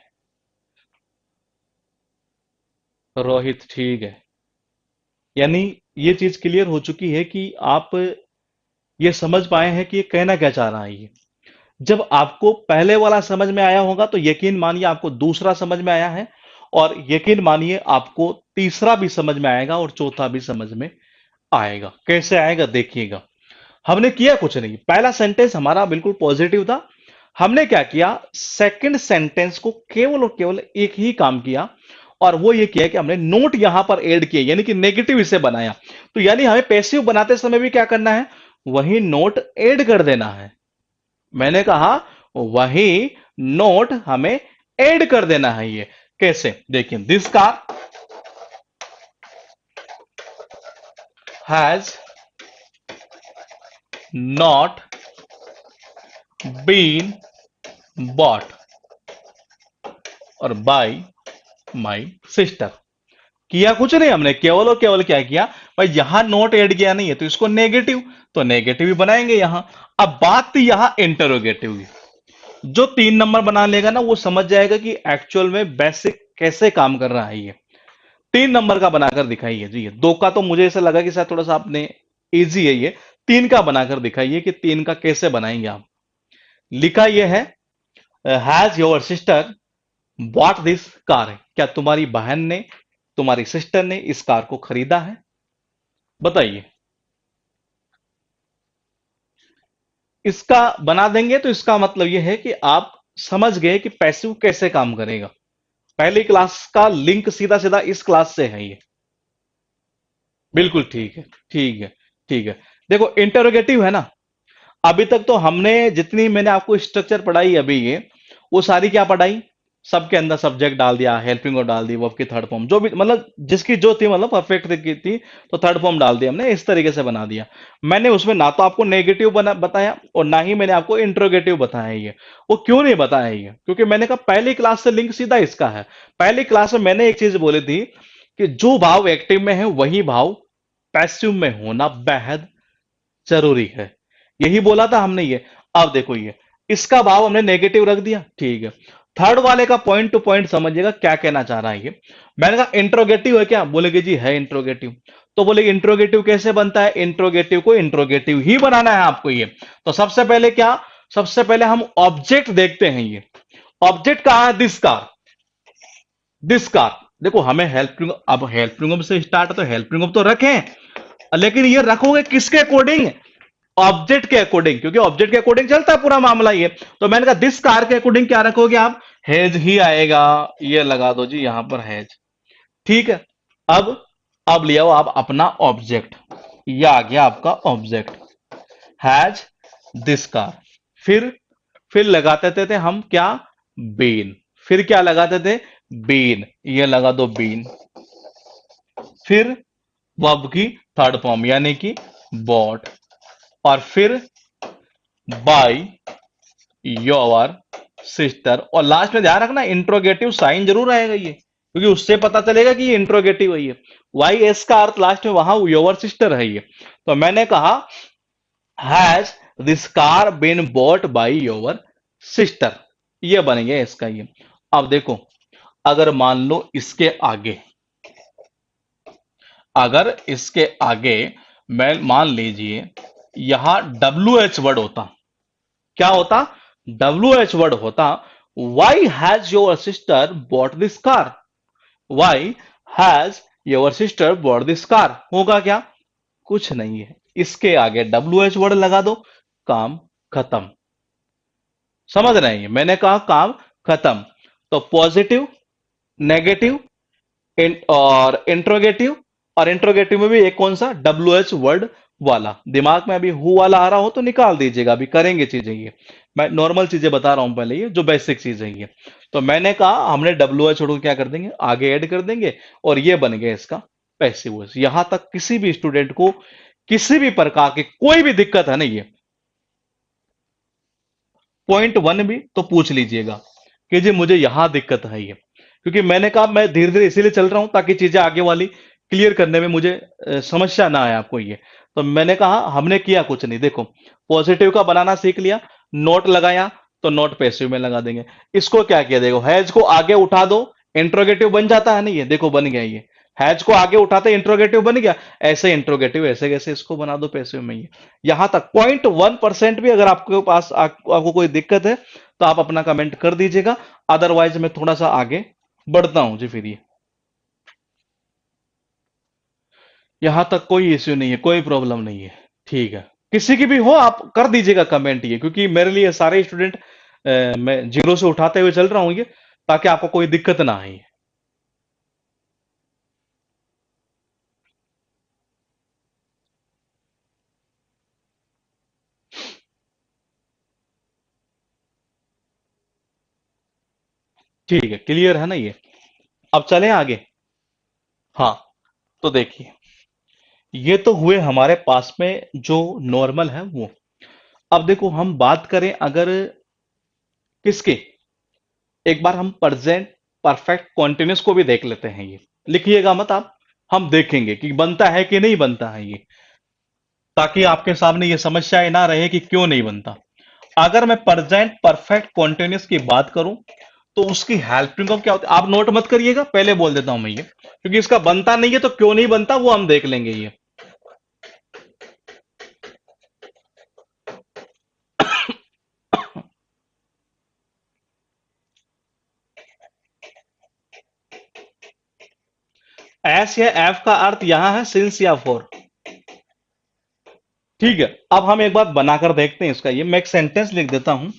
रोहित, ठीक है। यानी ये चीज क्लियर हो चुकी है कि आप ये समझ पाए हैं कि ये कहना क्या चाह रहा है ये। जब आपको पहले वाला समझ में आया होगा तो यकीन मानिए आपको दूसरा समझ में आया है, और यकीन मानिए आपको तीसरा भी समझ में आएगा और चौथा भी समझ में आएगा। कैसे आएगा देखिएगा। हमने किया कुछ नहीं, पहला सेंटेंस हमारा बिल्कुल पॉजिटिव था। हमने क्या किया, सेकंड सेंटेंस को केवल और केवल एक ही काम किया, और वो ये किया कि हमने नोट यहां पर ऐड किए, यानी कि नेगेटिव इसे बनाया। तो यानी हमें पैसिव बनाते समय भी क्या करना है, वही नोट ऐड कर देना है। मैंने कहा वही नोट हमें ऐड कर देना है। ये कैसे देखिए, this car has not been bought और बाय माई सिस्टर। किया कुछ नहीं हमने, केवल और केवल क्या किया, भाई यहां नोट ऐड किया नहीं है तो इसको नेगेटिव, तो नेगेटिव ही बनाएंगे यहां। अब बात थी यहां इंटरोगेटिव की। जो 3 नंबर बना लेगा ना वो समझ जाएगा कि एक्चुअल में बेसिक कैसे काम कर रहा है ये। 3 नंबर का बनाकर दिखाइए जी। ये दो का तो मुझे ऐसा लगा कि शायद थोड़ा सा आपने इजी है ये। तीन का बनाकर दिखाइए कि तीन का कैसे बनाएंगे आप। लिखा यह है, has your sister bought this car. क्या तुम्हारी बहन ने, तुम्हारी सिस्टर ने इस कार को खरीदा है। बताइए। इसका बना देंगे तो इसका मतलब यह है कि आप समझ गए कि पैसिव कैसे काम करेगा। पहली क्लास का लिंक सीधा सीधा इस क्लास से है ये। बिल्कुल ठीक है, ठीक है, ठीक है। देखो इंटरोगेटिव है ना, अभी तक तो हमने जितनी मैंने आपको स्ट्रक्चर पढ़ाई अभी ये, वो सारी क्या पढ़ाई, सबके अंदर सब्जेक्ट डाल दिया, हेल्पिंग और डाल दी, वर्ब की थर्ड फॉर्म जो भी मतलब जिसकी जो थी, मतलब परफेक्ट की थी तो थर्ड फॉर्म डाल दी हमने, इस तरीके से बना दिया। मैंने उसमें ना तो आपको नेगेटिव बना बताया और ना ही मैंने आपको इंट्रोगेटिव बताया ये। वो क्यों नहीं बताया ये, क्योंकि मैंने कहा पहली क्लास से लिंक सीधा इसका है। पहली क्लास में मैंने एक चीज बोली थी कि जो भाव एक्टिव में है वही भाव पैसिव में होना बेहद जरूरी है। यही बोला था हमने ये। अब देखो ये, इसका भाव हमने नेगेटिव रख दिया, ठीक है। थर्ड वाले का पॉइंट टू पॉइंट समझिएगा क्या कहना चाह रहा है ये। मैंने कहा इंट्रोगेटिव है क्या, बोलेगे जी है इंट्रोगेटिव। तो बोले इंट्रोगेटिव कैसे बनता है, इंट्रोगेटिव को इंट्रोगेटिव ही बनाना है आपको ये। तो सबसे पहले क्या, सबसे पहले हम ऑब्जेक्ट देखते हैं ये। ऑब्जेक्ट कहां है, दिस कार, दिस कार। देखो हमें हेल्पिंग, अब हेल्पिंग से स्टार्ट है तो हेल्पिंग तो रखें, लेकिन ये रखोगे किसके अकॉर्डिंग, ऑब्जेक्ट के अकॉर्डिंग, क्योंकि ऑब्जेक्ट के अकॉर्डिंग चलता है पूरा मामला ये। तो मैंने कहा दिस कार के अकॉर्डिंग क्या रखोगे आप, हैज ही आएगा, ये लगा दो जी यहां पर हैज। ठीक है। अब अब ले आओ आप अपना ऑब्जेक्ट, ये आ गया आपका ऑब्जेक्ट, हैज दिस कार। फिर लगाते थे हम क्या, बीन। फिर क्या लगाते थे, बीन, ये लगा दो बीन। फिर वर्ब की थर्ड फॉर्म यानी कि बॉट, और फिर बाय योर सिस्टर, और लास्ट में ध्यान रखना इंट्रोगेटिव साइन जरूर आएगा ये, क्योंकि उससे पता चलेगा कि ये इंट्रोगेटिव है। ये वाई एस का अर्थ लास्ट में वहां योर सिस्टर है ये। तो मैंने कहा has this car been bought by your sister, ये बन गया इसका ये। अब देखो, अगर मान लो इसके आगे, अगर इसके आगे मैं मान लीजिए यहां डब्ल्यू एच वर्ड होता, क्या होता, डब्ल्यू एच वर्ड होता, why has your sister bought this car, why has your sister bought this car, होगा क्या, कुछ नहीं है। इसके आगे डब्ल्यू एच वर्ड लगा दो, काम खत्म। समझ रहे हैं, मैंने कहा काम खत्म। तो पॉजिटिव, नेगेटिव, और इंट्रोगेटिव, और इंट्रोगेटिव में भी एक कौन सा, डब्ल्यू एच वर्ड वाला। दिमाग में अभी हु वाला आ रहा हो तो निकाल दीजिएगा, अभी करेंगे चीजें ये, मैं नॉर्मल चीजें बता रहा हूं पहले, ये जो बेसिक चीजें ये। तो मैंने कहा हमने डब्ल्यू एच वर्ड क्या कर देंगे, आगे ऐड कर देंगे, और ये बन गया इसका पैसिव वॉइस। यहां तक किसी भी स्टूडेंट को किसी भी प्रकार की कोई भी दिक्कत है ना, ये पॉइंट वन भी तो पूछ लीजिएगा कि जी मुझे यहां दिक्कत है ये, क्योंकि मैंने कहा मैं धीरे धीरे इसीलिए चल रहा हूं ताकि चीजें आगे वाली क्लियर करने में मुझे समस्या ना आए आपको ये। तो मैंने कहा हमने किया कुछ नहीं, देखो पॉजिटिव का बनाना सीख लिया, नोट लगाया तो नोट पैसिव में लगा देंगे। इसको क्या किया, देखो हैज को आगे उठा दो, इंट्रोगेटिव बन जाता है ना, ये देखो बन गया ये, हैज को आगे उठाते इंट्रोगेटिव बन गया, ऐसे इंट्रोगेटिव ऐसे कैसे इसको बना दो पैसिव में ये। यहां तक 0.1% भी अगर आपके पास आपको कोई दिक्कत है तो आप अपना कमेंट कर दीजिएगा, अदरवाइज मैं थोड़ा सा आगे बढ़ता हूं जी। फिर ये यहां तक कोई इश्यू नहीं है, कोई प्रॉब्लम नहीं है, ठीक है। किसी की भी हो आप कर दीजिएगा कमेंट ये, क्योंकि मेरे लिए सारे स्टूडेंट मैं जीरो से उठाते हुए चल रहा हूं ये, ताकि आपको कोई दिक्कत ना आए। ठीक है, क्लियर है ना ये। अब चलें आगे। हाँ, तो देखिए ये तो हुए हमारे पास में जो नॉर्मल है वो। अब देखो हम बात करें अगर किसके, एक बार हम प्रेजेंट परफेक्ट कॉन्टिन्यूस को भी देख लेते हैं ये, लिखिएगा मत आप, हम देखेंगे कि बनता है कि नहीं बनता है ये, ताकि आपके सामने ये समस्याएं ना रहे कि क्यों नहीं बनता। अगर मैं प्रेजेंट परफेक्ट कॉन्टिन्यूस की बात करूं तो उसकी हेल्पिंग ऑफ क्या होती है, आप नोट मत करिएगा, पहले बोल देता हूं मैं ये, क्योंकि इसका बनता नहीं है तो क्यों नहीं बनता वो हम देख लेंगे ये। एस या एफ का अर्थ यहां है सिंस या फॉर। ठीक है, अब हम एक बात बनाकर देखते हैं इसका, ये मैं एक सेंटेंस लिख देता हूं।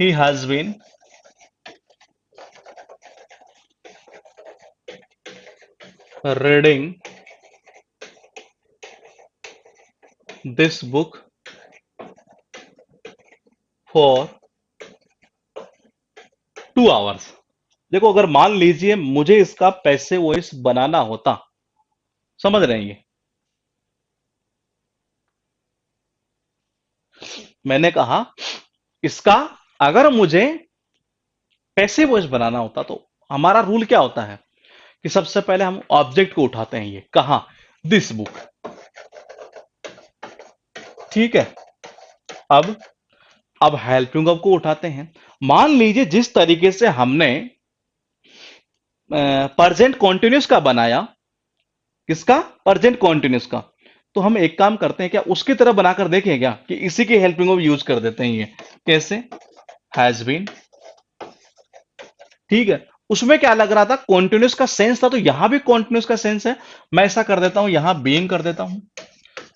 He has been reading this book for 2 hours. देखो अगर मान लीजिए मुझे इसका पैसे वॉइस बनाना होता, समझ रहे हैं ये, मैंने कहा इसका अगर मुझे पैसे वॉइस बनाना होता तो हमारा रूल क्या होता है कि सबसे पहले हम ऑब्जेक्ट को उठाते हैं, ये कहा, दिस बुक। ठीक है, अब हेल्पिंग ऑफ को उठाते हैं। मान लीजिए जिस तरीके से हमने प्रेजेंट कॉन्टिन्यूस का बनाया, किसका, प्रेजेंट कॉन्टिन्यूस का, तो हम एक काम करते हैं क्या, उसकी तरह बनाकर देखें क्या कि इसी की हेल्पिंग ऑफ यूज कर देते हैं ये, कैसे, हैज बीन। ठीक है, उसमें क्या लग रहा था, कॉन्टिन्यूस का सेंस था, तो यहां भी कॉन्टिन्यूस का सेंस है। मैं ऐसा कर देता हूं, यहां बीइंग कर देता हूं।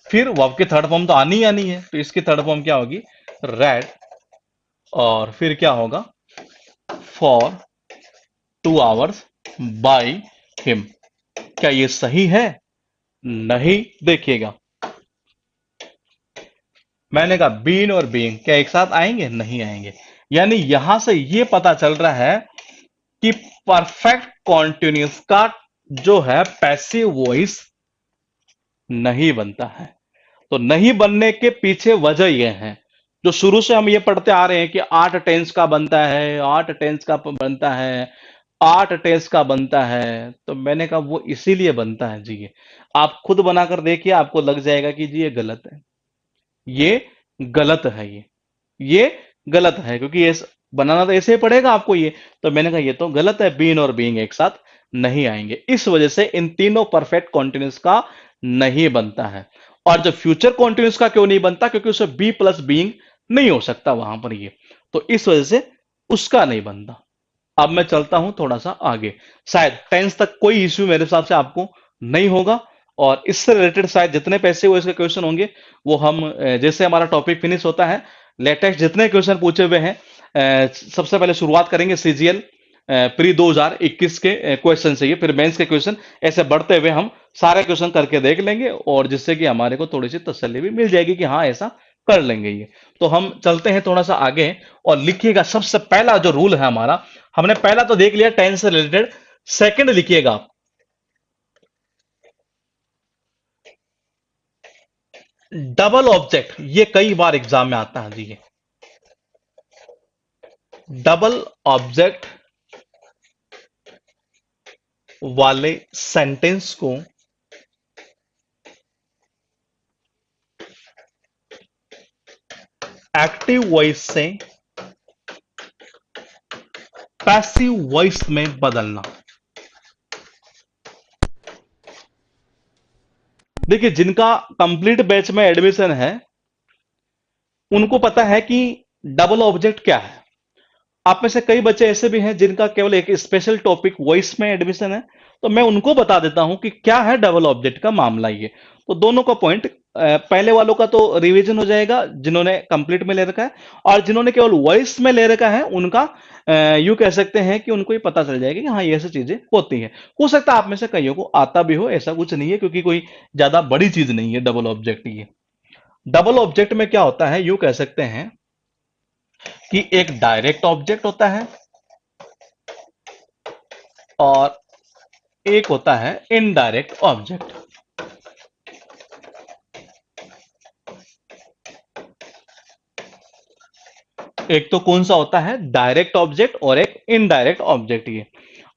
फिर वर्ब की थर्ड फॉर्म तो आनी है, तो इसकी थर्ड फॉर्म क्या होगी, रेड, और फिर क्या होगा, फॉर 2 hours बाय हिम। क्या ये सही है? नहीं। देखिएगा, मैंने कहा बीन और बीइंग क्या एक साथ आएंगे? नहीं आएंगे। यानी यहां से ये पता चल रहा है कि परफेक्ट कॉन्टिन्यूस का जो है पैसिव वॉइस नहीं बनता है। तो नहीं बनने के पीछे वजह यह है, जो शुरू से हम ये पढ़ते आ रहे हैं कि 8 टेंस का बनता है, 8 टेंस का बनता है, 8 टेंस का बनता है। तो मैंने कहा वो इसीलिए बनता है जी। ये आप खुद बनाकर देखिए, आपको लग जाएगा कि जी ये गलत है, ये गलत है, ये गलत है, क्योंकि ये बनाना तो ऐसे ही पड़ेगा आपको ये। तो मैंने कहा ये तो गलत है, बीन और बीइंग एक साथ नहीं आएंगे। इस वजह से इन तीनों परफेक्ट कॉन्टिन्यूस का नहीं बनता है। और जो फ्यूचर कॉन्टिन्यूस का क्यों नहीं बनता, क्योंकि उसमें बी प्लस बीइंग नहीं हो सकता वहां पर ये, तो इस वजह से उसका नहीं बनता। अब मैं चलता हूं थोड़ा सा आगे, शायद टेंस तक कोई इश्यू मेरे हिसाब से आपको नहीं होगा। और इससे रिलेटेड शायद जितने पैसे हुए इसके क्वेश्चन होंगे, वो हम जैसे हमारा टॉपिक फिनिश होता है, लेटेस्ट जितने क्वेश्चन पूछे हुए हैं, सबसे पहले शुरुआत करेंगे सीजीएल प्री 2021 के क्वेश्चन से, ये फिर मेंस के क्वेश्चन, ऐसे बढ़ते हुए हम सारे क्वेश्चन करके देख लेंगे, और जिससे कि हमारे को थोड़ी सी तसल्ली भी मिल जाएगी कि हाँ ऐसा कर लेंगे ये। तो हम चलते हैं थोड़ा सा आगे, और लिखिएगा सबसे पहला जो रूल है हमारा, हमने पहला तो देख लिया टेंस से रिलेटेड, सेकंड लिखिएगा आप, डबल ऑब्जेक्ट। ये कई बार एग्जाम में आता है जी, ये डबल ऑब्जेक्ट वाले सेंटेंस को एक्टिव वॉइस से पैसिव वॉइस में बदलना। देखिए, जिनका कंप्लीट बैच में एडमिशन है उनको पता है कि डबल ऑब्जेक्ट क्या है। आप में से कई बच्चे ऐसे भी हैं जिनका केवल एक स्पेशल टॉपिक वॉइस में एडमिशन है, तो मैं उनको बता देता हूं कि क्या है डबल ऑब्जेक्ट का मामला ये। तो दोनों का पॉइंट, पहले वालों का तो रिवीजन हो जाएगा जिन्होंने कंप्लीट में ले रखा है, और जिन्होंने केवल वॉइस में ले रखा है उनका यूं कह सकते हैं कि उनको ये पता चल जाएगा कि हाँ ये ऐसी चीजें होती हैं। हो सकता है आप में से कईयों को आता भी हो, ऐसा कुछ नहीं है, क्योंकि कोई ज्यादा बड़ी चीज नहीं है डबल ऑब्जेक्ट ये। डबल ऑब्जेक्ट में क्या होता है, यूं कह सकते हैं कि एक डायरेक्ट ऑब्जेक्ट होता है और एक होता है इनडायरेक्ट ऑब्जेक्ट। एक तो कौन सा होता है, डायरेक्ट ऑब्जेक्ट, और एक इनडायरेक्ट ऑब्जेक्ट ये।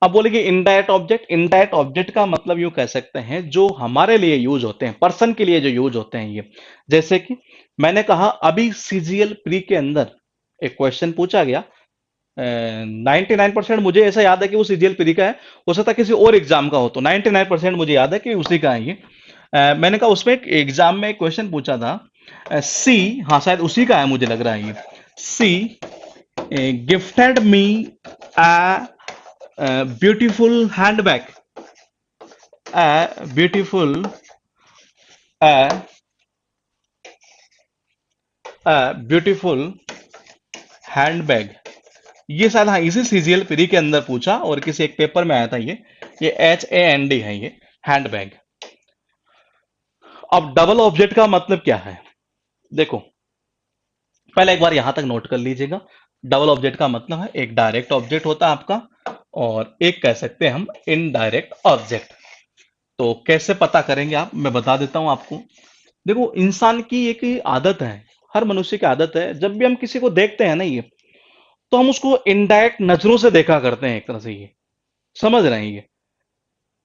अब बोलेंगे इनडायरेक्ट ऑब्जेक्ट, इनडायरेक्ट ऑब्जेक्ट का मतलब यूं कह सकते हैं जो हमारे लिए यूज होते हैं, पर्सन के लिए जो यूज होते हैं ये। जैसे कि मैंने कहा अभी सीजीएल प्री के अंदर एक क्वेश्चन पूछा गया, 99% मुझे ऐसा याद है कि वो सीजीएल प्री का है, हो सकता है किसी और एग्जाम का हो, तो 99% मुझे याद है कि उसी का है ये। मैंने कहा उसमें एक एग्जाम में क्वेश्चन पूछा था, सी, हाँ शायद उसी का है मुझे लग रहा है ये, she gifted me a beautiful handbag, a beautiful a a beautiful handbag. ये शायद हाँ इसी सीजीएल प्री के अंदर पूछा, और किसी एक पेपर में आया था ये HAND है ये, हैंडबैग। अब डबल ऑब्जेक्ट का मतलब क्या है, देखो पहले एक बार यहां तक नोट कर लीजिएगा। डबल ऑब्जेक्ट का मतलब है एक डायरेक्ट ऑब्जेक्ट होता है आपका, और एक कह सकते हैं हम इनडायरेक्ट ऑब्जेक्ट। तो कैसे पता करेंगे आप, मैं बता देता हूं आपको। देखो, इंसान की एक आदत है, हर मनुष्य की आदत है, जब भी हम किसी को देखते हैं ना ये, तो हम उसको इनडायरेक्ट नजरों से देखा करते हैं एक तरह से ये, समझ रहे हैं ये।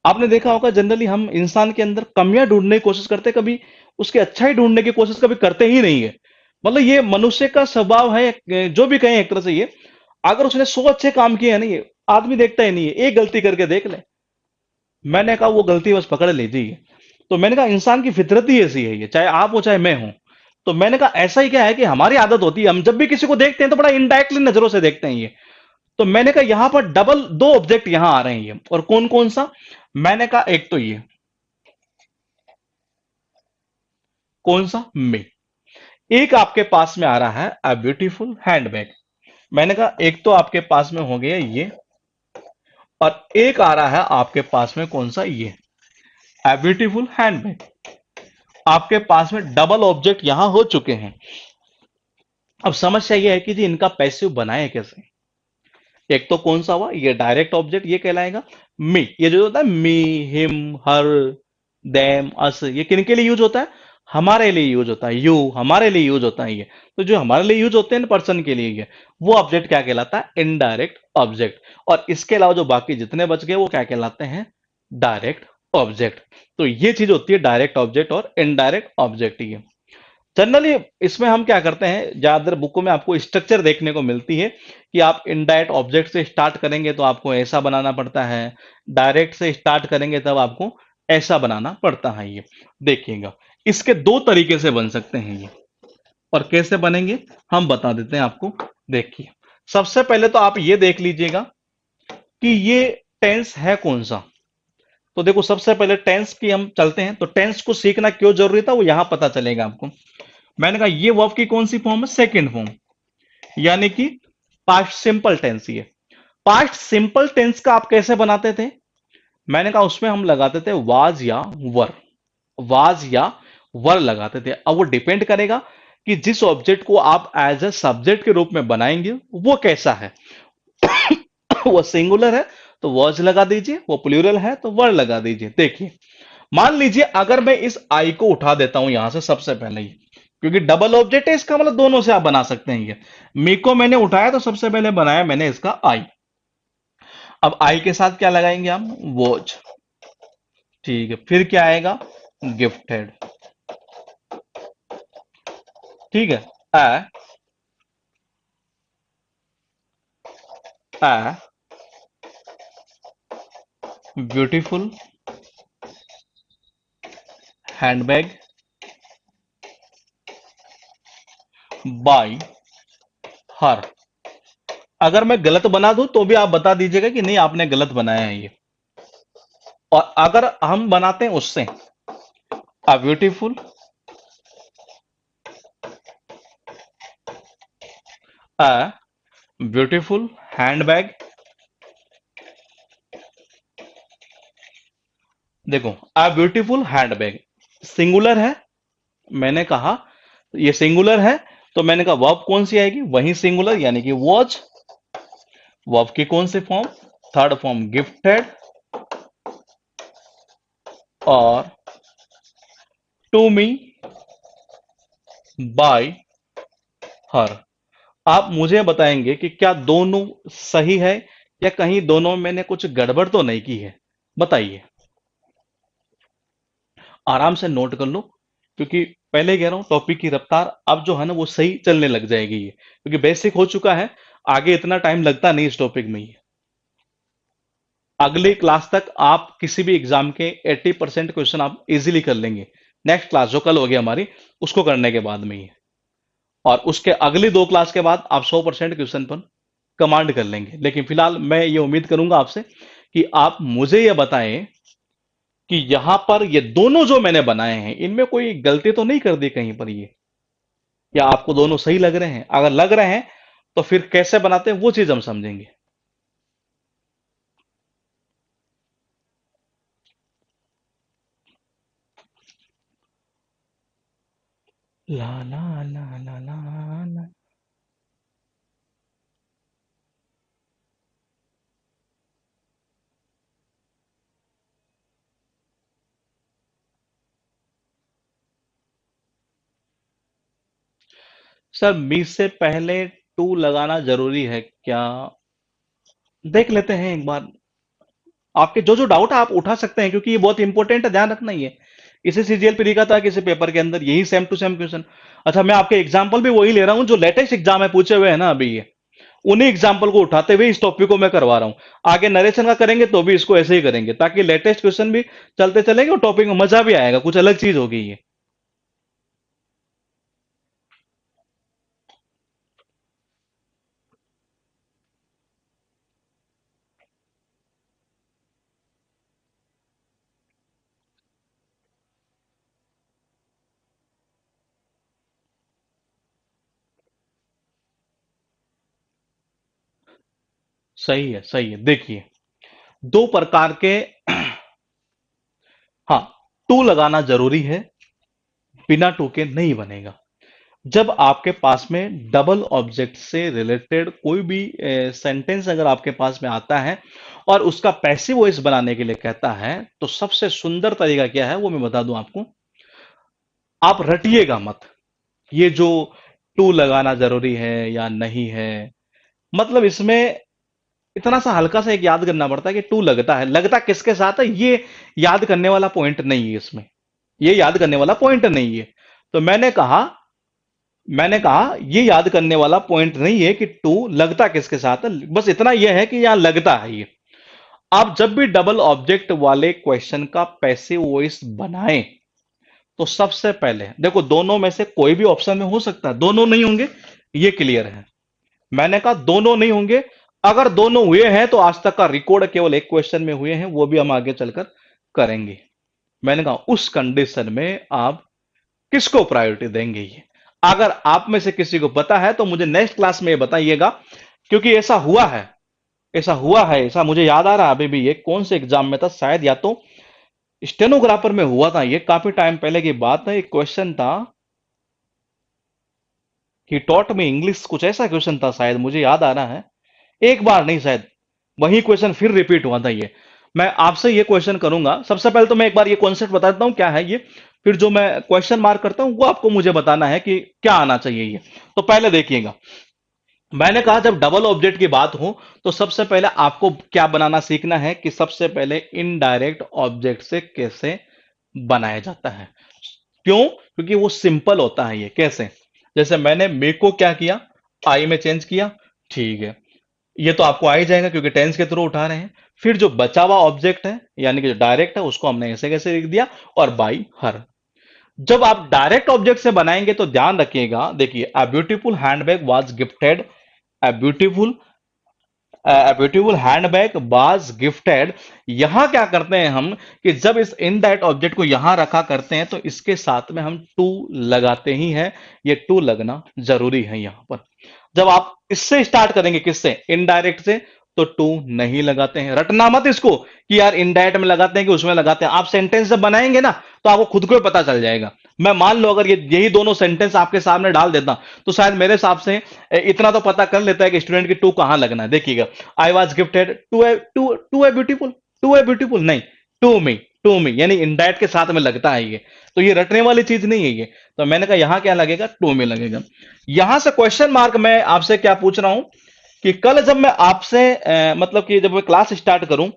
आपने देखा होगा जनरली हम इंसान के अंदर कमियां ढूंढने की कोशिश करते हैं, कभी उसकी अच्छाई ढूंढने की कोशिश कभी करते ही नहीं है। मतलब ये मनुष्य का स्वभाव है, जो भी कहें एक तरह से ये। अगर उसने 100 अच्छे काम किए हैं ना, ये आदमी देखता ही नहीं है, एक गलती करके देख ले, मैंने कहा वो गलती बस पकड़ लीजिए। तो मैंने कहा इंसान की फितरत ही ऐसी है ये, चाहे आप हो चाहे मैं हूं। तो मैंने कहा ऐसा ही क्या है कि हमारी आदत होती है, हम जब भी किसी को देखते हैं तो बड़ा इनडायरेक्टली नजरों से देखते हैं ये। तो मैंने कहा यहां पर डबल दो ऑब्जेक्ट यहां आ रहे हैं ये, और कौन कौन सा? मैंने कहा एक तो ये, कौन सा? मे। एक आपके पास में आ रहा है अ ब्यूटीफुल हैंडबैग। मैंने कहा एक तो आपके पास में हो गया ये, और एक आ रहा है आपके पास में कौन सा? ये अ ब्यूटीफुल हैंडबैग। आपके पास में डबल ऑब्जेक्ट यहां हो चुके हैं। अब समस्या यह है कि जी इनका पैसिव बनाए कैसे? एक तो कौन सा हुआ? ये डायरेक्ट ऑब्जेक्ट, ये कहलाएगा मी। ये जो होता है मी, हिम, हर, देम, अस, ये किनके लिए यूज होता है? हमारे लिए यूज होता है। यू हमारे लिए यूज होता है ये। तो जो हमारे लिए यूज होते हैं पर्सन के लिए, ये वो ऑब्जेक्ट क्या कहलाता है? Indirect object. और इसके अलावा जो बाकी जितने बच गए वो क्या कहलाते हैं? Direct object. तो ये चीज होती है डायरेक्ट ऑब्जेक्ट और इनडायरेक्ट ऑब्जेक्ट। ये जनरली इसमें हम क्या करते हैं, ज्यादातर बुकों में आपको स्ट्रक्चर देखने को मिलती है कि आप इनडायरेक्ट ऑब्जेक्ट से स्टार्ट करेंगे तो आपको ऐसा बनाना पड़ता है, डायरेक्ट से स्टार्ट करेंगे तब आपको ऐसा बनाना पड़ता है। ये देखिएगा, इसके दो तरीके से बन सकते हैं ये, और कैसे बनेंगे हम बता देते हैं आपको। देखिए, सबसे पहले तो आप ये देख लीजिएगा कि ये टेंस है कौन सा। तो देखो, सबसे पहले टेंस की हम चलते हैं, तो टेंस को सीखना क्यों जरूरी था वो यहां पता चलेगा आपको। मैंने कहा ये वर्ब की कौन सी फॉर्म है? सेकेंड फॉर्म, यानी कि पास्ट सिंपल टेंस। ये पास्ट सिंपल टेंस का आप कैसे बनाते थे? मैंने कहा उसमें हम लगाते थे वाज या वर। वाज या वर लगाते थे। अब वो डिपेंड करेगा कि जिस ऑब्जेक्ट को आप एज ए सब्जेक्ट के रूप में बनाएंगे वो कैसा है। वो सिंगुलर है तो वॉज लगा दीजिए, वो प्लूरल है तो वर लगा दीजिए। देखिए, मान लीजिए अगर मैं इस आई को उठा देता हूं यहां से सबसे पहले ही, क्योंकि डबल ऑब्जेक्ट है, इसका मतलब दोनों से आप बना सकते हैं। ये मी को मैंने उठाया तो सबसे पहले बनाया मैंने इसका आई। अब आई के साथ क्या लगाएंगे हम? वॉच। ठीक है, फिर क्या आएगा? गिफ्टेड। ठीक है, a a beautiful handbag by her. अगर मैं गलत बना दूं तो भी आप बता दीजिएगा कि नहीं आपने गलत बनाया है ये। और अगर हम बनाते हैं उससे, a beautiful a beautiful handbag. देखो, अ ब्यूटीफुल हैंडबैग सिंगुलर है। मैंने कहा ये सिंगुलर है, तो मैंने कहा वर्ब कौन सी आएगी? वही सिंगुलर, यानी कि वॉज। वर्ब की कौन सी फॉर्म? थर्ड फॉर्म गिफ्टेड, और टू मी बाय हर। आप मुझे बताएंगे कि क्या दोनों सही है, या कहीं दोनों में मैंने कुछ गड़बड़ तो नहीं की है? बताइए, आराम से नोट कर लो, क्योंकि पहले कह रहा हूं टॉपिक की रफ्तार अब जो है ना वो सही चलने लग जाएगी ये, क्योंकि बेसिक हो चुका है। आगे इतना टाइम लगता नहीं इस टॉपिक में ही। अगली क्लास तक आप किसी भी एग्जाम के 80% क्वेश्चन आप इजीली कर लेंगे। नेक्स्ट क्लास जो कल होगी हमारी, उसको करने के बाद में ही, और उसके अगली दो क्लास के बाद आप 100% क्वेश्चन पर कमांड कर लेंगे। लेकिन फिलहाल मैं ये उम्मीद करूंगा आपसे कि आप मुझे ये बताएं कि यहां पर ये दोनों जो मैंने बनाए हैं इनमें कोई गलती तो नहीं कर दी कहीं पर ये, या आपको दोनों सही लग रहे हैं? अगर लग रहे हैं तो फिर कैसे बनाते हैं वो चीज हम समझेंगे। ला ला ला ला ला ला। सर, मी से पहले टू लगाना जरूरी है क्या? देख लेते हैं एक बार। आपके जो जो डाउट है आप उठा सकते हैं, क्योंकि ये बहुत इंपॉर्टेंट है, ध्यान रखना ही है। इसे सीजीएल पे लिखा था किसी पेपर के अंदर, यही सेम टू सेम क्वेश्चन। अच्छा, मैं आपके एग्जाम्पल भी वही ले रहा हूं जो लेटेस्ट एग्जाम है पूछे हुए हैं ना अभी ये, उन्हीं एग्जाम्पल को उठाते हुए इस टॉपिक को मैं करवा रहा हूं। आगे नरेशन का करेंगे तो भी इसको ऐसे ही करेंगे, ताकि लेटेस्ट क्वेश्चन भी चलते चलेंगे और टॉपिक में मजा भी आएगा, कुछ अलग चीज होगी ये। सही है, सही है। देखिए, दो प्रकार के हाँ, टू लगाना जरूरी है, बिना टू के नहीं बनेगा। जब आपके पास में डबल ऑब्जेक्ट से रिलेटेड कोई भी सेंटेंस अगर आपके पास में आता है और उसका पैसिव वॉइस बनाने के लिए कहता है, तो सबसे सुंदर तरीका क्या है वो मैं बता दूं आपको। आप रटिएगा मत, ये जो टू लगाना जरूरी है या नहीं है। मतलब इसमें इतना सा हल्का सा एक याद करना पड़ता है कि टू लगता है, लगता किसके साथ है, ये याद करने वाला पॉइंट नहीं है इसमें, ये याद करने वाला पॉइंट नहीं है। तो मैंने कहा ये याद करने वाला पॉइंट नहीं है कि टू लगता किसके साथ है, बस इतना यह है कि यहां लगता है ये। आप जब भी डबल ऑब्जेक्ट वाले क्वेश्चन का पैसिव वॉइस बनाएं, तो सबसे पहले देखो, दोनों में से कोई भी ऑप्शन में हो सकता है, दोनों नहीं होंगे, ये क्लियर है। मैंने कहा दोनों नहीं होंगे। अगर दोनों हुए हैं तो आज तक का रिकॉर्ड केवल एक क्वेश्चन में हुए हैं, वो भी हम आगे चलकर करेंगे। मैंने कहा उस कंडीशन में आप किसको प्रायोरिटी देंगे ये। अगर आप में से किसी को पता है तो मुझे नेक्स्ट क्लास में ये बताइएगा, क्योंकि ऐसा हुआ है, ऐसा हुआ है, ऐसा मुझे याद आ रहा है अभी भी। ये कौन से एग्जाम में था, शायद या तो स्टेनोग्राफर में हुआ था, ये काफी टाइम पहले की बात है। एक क्वेश्चन था कि टॉट में इंग्लिश, कुछ ऐसा क्वेश्चन था शायद, मुझे याद आ रहा है। एक बार नहीं, शायद वही क्वेश्चन फिर रिपीट हुआ था ये। मैं आपसे ये क्वेश्चन करूंगा, सबसे पहले तो मैं एक बार ये कॉन्सेप्ट बता देता हूं क्या है ये, फिर जो मैं क्वेश्चन मार्क करता हूं वो आपको मुझे बताना है कि क्या आना चाहिए ये। तो पहले देखिएगा, मैंने कहा जब डबल ऑब्जेक्ट की बात हो तो सबसे पहले आपको क्या बनाना सीखना है कि सबसे पहले इनडायरेक्ट ऑब्जेक्ट से कैसे बनाया जाता है। क्यों? क्योंकि वो सिंपल होता है। ये कैसे? जैसे मैंने मे को क्या किया, आई में चेंज किया, ठीक है, ये तो आपको आ ही जाएगा क्योंकि टेंस के थ्रू उठा रहे हैं। फिर जो बचा हुआ ऑब्जेक्ट है यानी कि जो डायरेक्ट है, उसको हमने ऐसे कैसे लिख दिया, और बाई हर। जब आप डायरेक्ट ऑब्जेक्ट से बनाएंगे तो ध्यान रखिएगा, देखिए, अ beautiful handbag was gifted, a beautiful beautiful handbag was gifted. यहां क्या करते हैं हम कि जब इस इनडायरेक्ट ऑब्जेक्ट को यहां रखा करते हैं तो इसके साथ में हम टू लगाते ही हैं। ये टू लगना जरूरी है यहां पर। जब आप इससे स्टार्ट करेंगे, किससे, इनडायरेक्ट से, तो टू नहीं लगाते हैं। रटना मत इसको कि यार इनडायरेक्ट में लगाते हैं कि उसमें लगाते हैं। आप सेंटेंस जब बनाएंगे ना तो आपको खुद को ही पता चल जाएगा। मैं मान लो अगर ये यही दोनों सेंटेंस आपके सामने डाल देता तो शायद मेरे हिसाब से इतना तो पता कर लेता है कि स्टूडेंट की टू कहां लगना है। देखिएगा, I was gifted to a beautiful, to a beautiful नहीं, टू मी, टू मी यानी इनडायरेक्ट के साथ में लगता है ये। तो ये रटने वाली चीज नहीं है ये। तो मैंने कहा यहां क्या लगेगा, टू में लगेगा। यहां से क्वेश्चन मार्क मैं आपसे क्या पूछ रहा हूं कि कल जब मैं आपसे मतलब कि जब मैं क्लास स्टार्ट करूं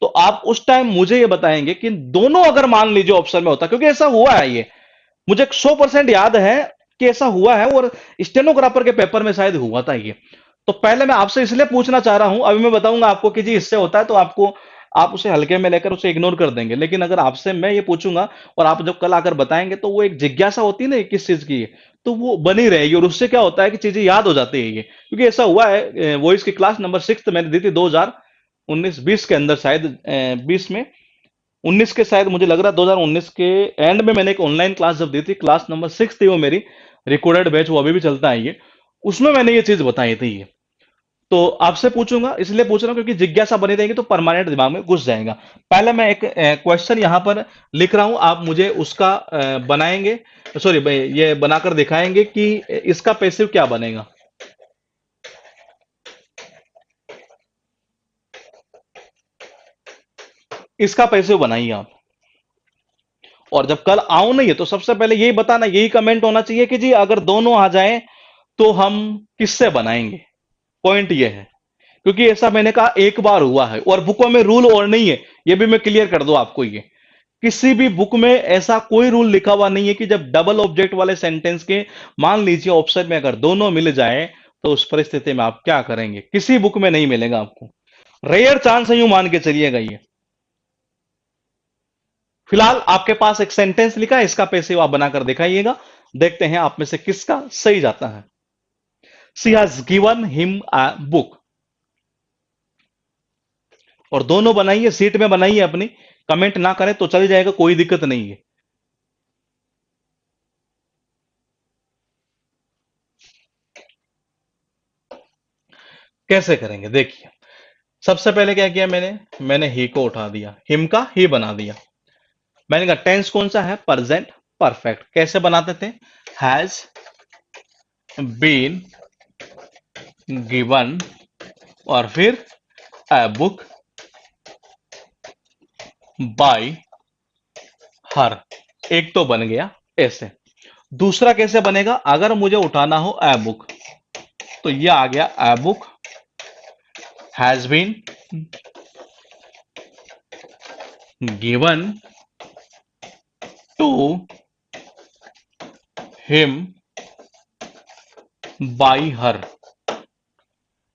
तो आप उस टाइम मुझे ये बताएंगे कि दोनों अगर मान लीजिए ऑप्शन में होता, क्योंकि ऐसा हुआ है ये, मुझे 100% याद है कि ऐसा हुआ है, और स्टेनोग्राफर के पेपर में शायद हुआ था ये। तो पहले मैं आपसे इसलिए पूछना चाह रहा हूं, अभी मैं बताऊंगा आपको कि जी इससे होता है, तो आपको, आप उसे हल्के में लेकर उसे इग्नोर कर देंगे। लेकिन अगर आपसे मैं ये पूछूंगा और आप जब कल आकर बताएंगे तो वो एक जिज्ञासा होती है ना किस चीज की है, तो वो बनी रहेगी, और उससे क्या होता है कि चीजें याद हो जाती है ये। क्योंकि ऐसा हुआ है, वो इसकी क्लास नंबर 6 मैंने दी थी 2019-20 के अंदर, शायद 20 में, 19 के, शायद मुझे लग रहा है 2019 के एंड में मैंने एक ऑनलाइन क्लास जब दी थी, क्लास नंबर 6 थी वो मेरी, रिकॉर्डेड बैच, वो अभी भी चलता है ये। उसमें मैंने ये चीज बताई थी ये। तो आपसे पूछूंगा, इसलिए पूछ रहा हूं क्योंकि जिज्ञासा बनी रहेगी तो परमानेंट दिमाग में घुस जाएगा। पहले मैं एक क्वेश्चन यहां पर लिख रहा हूं, आप मुझे उसका बनाएंगे, सॉरी ये बनाकर दिखाएंगे कि इसका पैसिव क्या बनेगा। इसका पैसिव बनाइए आप। और जब कल आऊं नहीं है तो सबसे पहले यही बताना, यही कमेंट होना चाहिए कि जी अगर दोनों आ जाएं तो हम किससे बनाएंगे। पॉइंट ये है, क्योंकि ऐसा मैंने कहा एक बार हुआ है, और बुकों में रूल और नहीं है, ये भी मैं क्लियर कर दूं आपको। ये किसी भी बुक में ऐसा कोई रूल लिखा हुआ नहीं है कि जब डबल ऑब्जेक्ट वाले सेंटेंस के, मान लीजिए ऑप्शन में अगर दोनों मिल जाए तो उस परिस्थिति में आप क्या करेंगे, किसी बुक में नहीं मिलेगा आपको। रेयर चांस है, यूं मान के चलिएगा ये। फिलहाल आपके पास एक सेंटेंस लिखा है, इसका पैसिव आप बनाकर दिखाइएगा, देखते हैं आप में से किसका सही जाता है। She has given him a book, और दोनों बनाइए, सीट में बनाइए अपनी, कमेंट ना करें तो चल जाएगा, कोई दिक्कत नहीं है। कैसे करेंगे देखिए, सबसे पहले क्या किया मैंने ही को उठा दिया, हिम का ही बना दिया। मैंने कहा टेंस कौन सा है, प्रेजेंट परफेक्ट। कैसे बनाते थे, हैज बीन गिवन और फिर ए बुक बाय हर। एक तो बन गया ऐसे। दूसरा कैसे बनेगा, अगर मुझे उठाना हो ए बुक, तो ये आ गया a book has been given to him by her.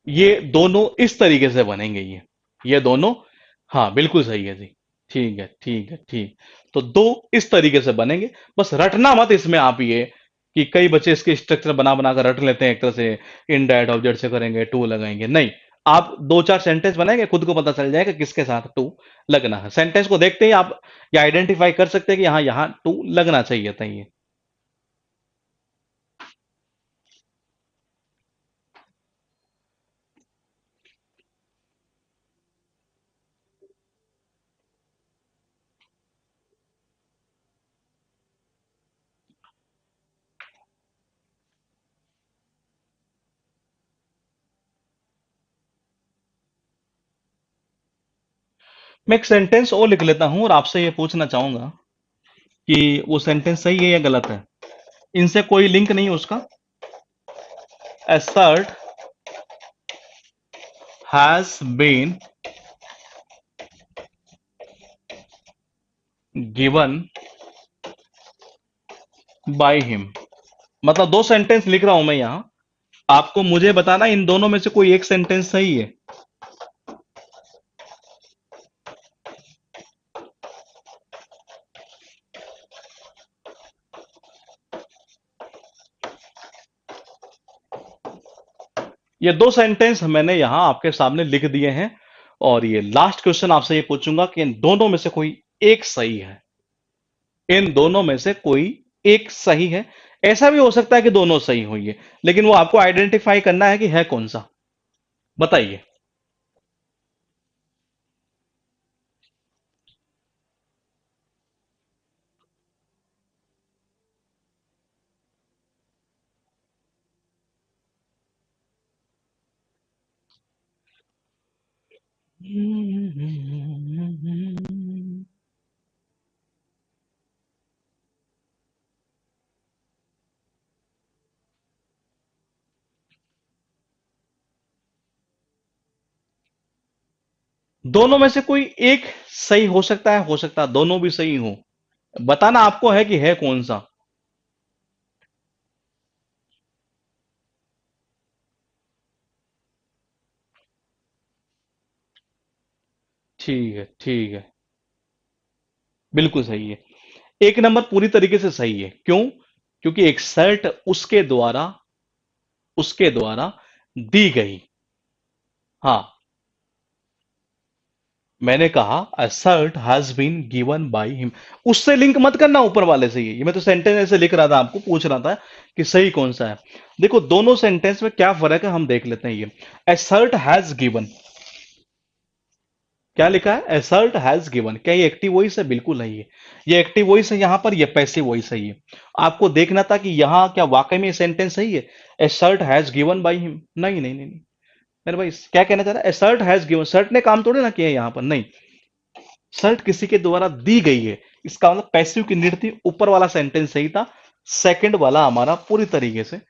ये दोनों इस तरीके से बनेंगे, ये दोनों। हाँ बिल्कुल सही है जी। ठीक है ठीक है ठीक। तो दो इस तरीके से बनेंगे। बस रटना मत इसमें आप ये, कि कई बच्चे इसके स्ट्रक्चर बना बना कर रट लेते हैं एक तरह से, इनडायरेक्ट ऑब्जेक्ट से करेंगे, टू लगाएंगे, नहीं। आप दो चार सेंटेंस बनाएंगे, खुद को पता चल जाएगा किसके साथ टू लगना है। सेंटेंस को देखते ही आप ये आइडेंटिफाई कर सकते हैं कि हाँ यहाँ टू लगना चाहिए था ये। मैं एक सेंटेंस और लिख लेता हूं और आपसे ये पूछना चाहूंगा कि वो सेंटेंस सही है या गलत है। इनसे कोई लिंक नहीं है उसका। assert has been given by him। मतलब दो सेंटेंस लिख रहा हूं मैं यहां, आपको मुझे बताना इन दोनों में से कोई एक सेंटेंस सही है। ये दो सेंटेंस मैंने यहां आपके सामने लिख दिए हैं, और ये लास्ट क्वेश्चन आपसे ये पूछूंगा कि इन दोनों में से कोई एक सही है। इन दोनों में से कोई एक सही है। ऐसा भी हो सकता है कि दोनों सही हुई है, लेकिन वो आपको आइडेंटिफाई करना है कि है कौन सा। बताइए। दोनों में से कोई एक सही हो सकता है दोनों भी सही हो। बताना आपको है कि है कौन सा। ठीक है ठीक है। बिल्कुल सही है। एक नंबर पूरी तरीके से सही है। क्यों? क्योंकि एक शर्ट उसके द्वारा दी गई। हाँ, मैंने कहा a shirt has been given by him। उससे लिंक मत करना ऊपर वाले से। ये मैं तो सेंटेंस ऐसे लिख रहा था, आपको पूछ रहा था कि सही कौन सा है। देखो दोनों सेंटेंस में क्या फर्क है हम देख लेते हैं। ये a shirt has given, क्या लिखा है, एसर्ट हैज गिवन। क्या ये एक्टिव वॉइस है? बिल्कुल नहीं है। ये एक्टिव वॉइस है यहां पर, ये पैसिव वॉइस है। ये आपको देखना था कि यहां क्या वाकई में सेंटेंस सही है, एसर्ट हैज गिवन बाय हिम। नहीं नहीं नहीं नहीं, मेरे भाई क्या कहना चाह रहा है, एसर्ट हैज गिवन, सर्ट ने काम थोड़े ना किया यहां पर, नहीं। सर्ट किसी के द्वारा दी गई है, इसका मतलब पैसिव की नीड थी। ऊपर वाला सेंटेंस सही था, सेकंड वाला हमारा पूरी तरीके से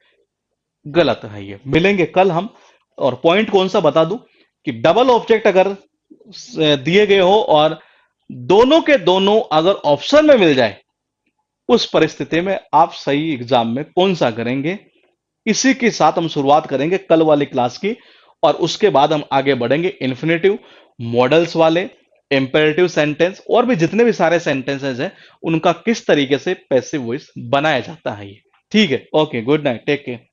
गलत है। ये मिलेंगे कल हम। और पॉइंट कौन सा बता दूं, कि डबल ऑब्जेक्ट अगर दिए गए हो और दोनों के दोनों अगर ऑप्शन में मिल जाए, उस परिस्थिति में आप सही एग्जाम में कौन सा करेंगे। इसी के साथ हम शुरुआत करेंगे कल वाली क्लास की, और उसके बाद हम आगे बढ़ेंगे इन्फिनेटिव, मॉडल्स वाले, इंपेरेटिव सेंटेंस, और भी जितने भी सारे सेंटेंसेस हैं उनका किस तरीके से पैसिव वॉइस बनाया जाता है। ये ठीक है। Okay, good night, take care.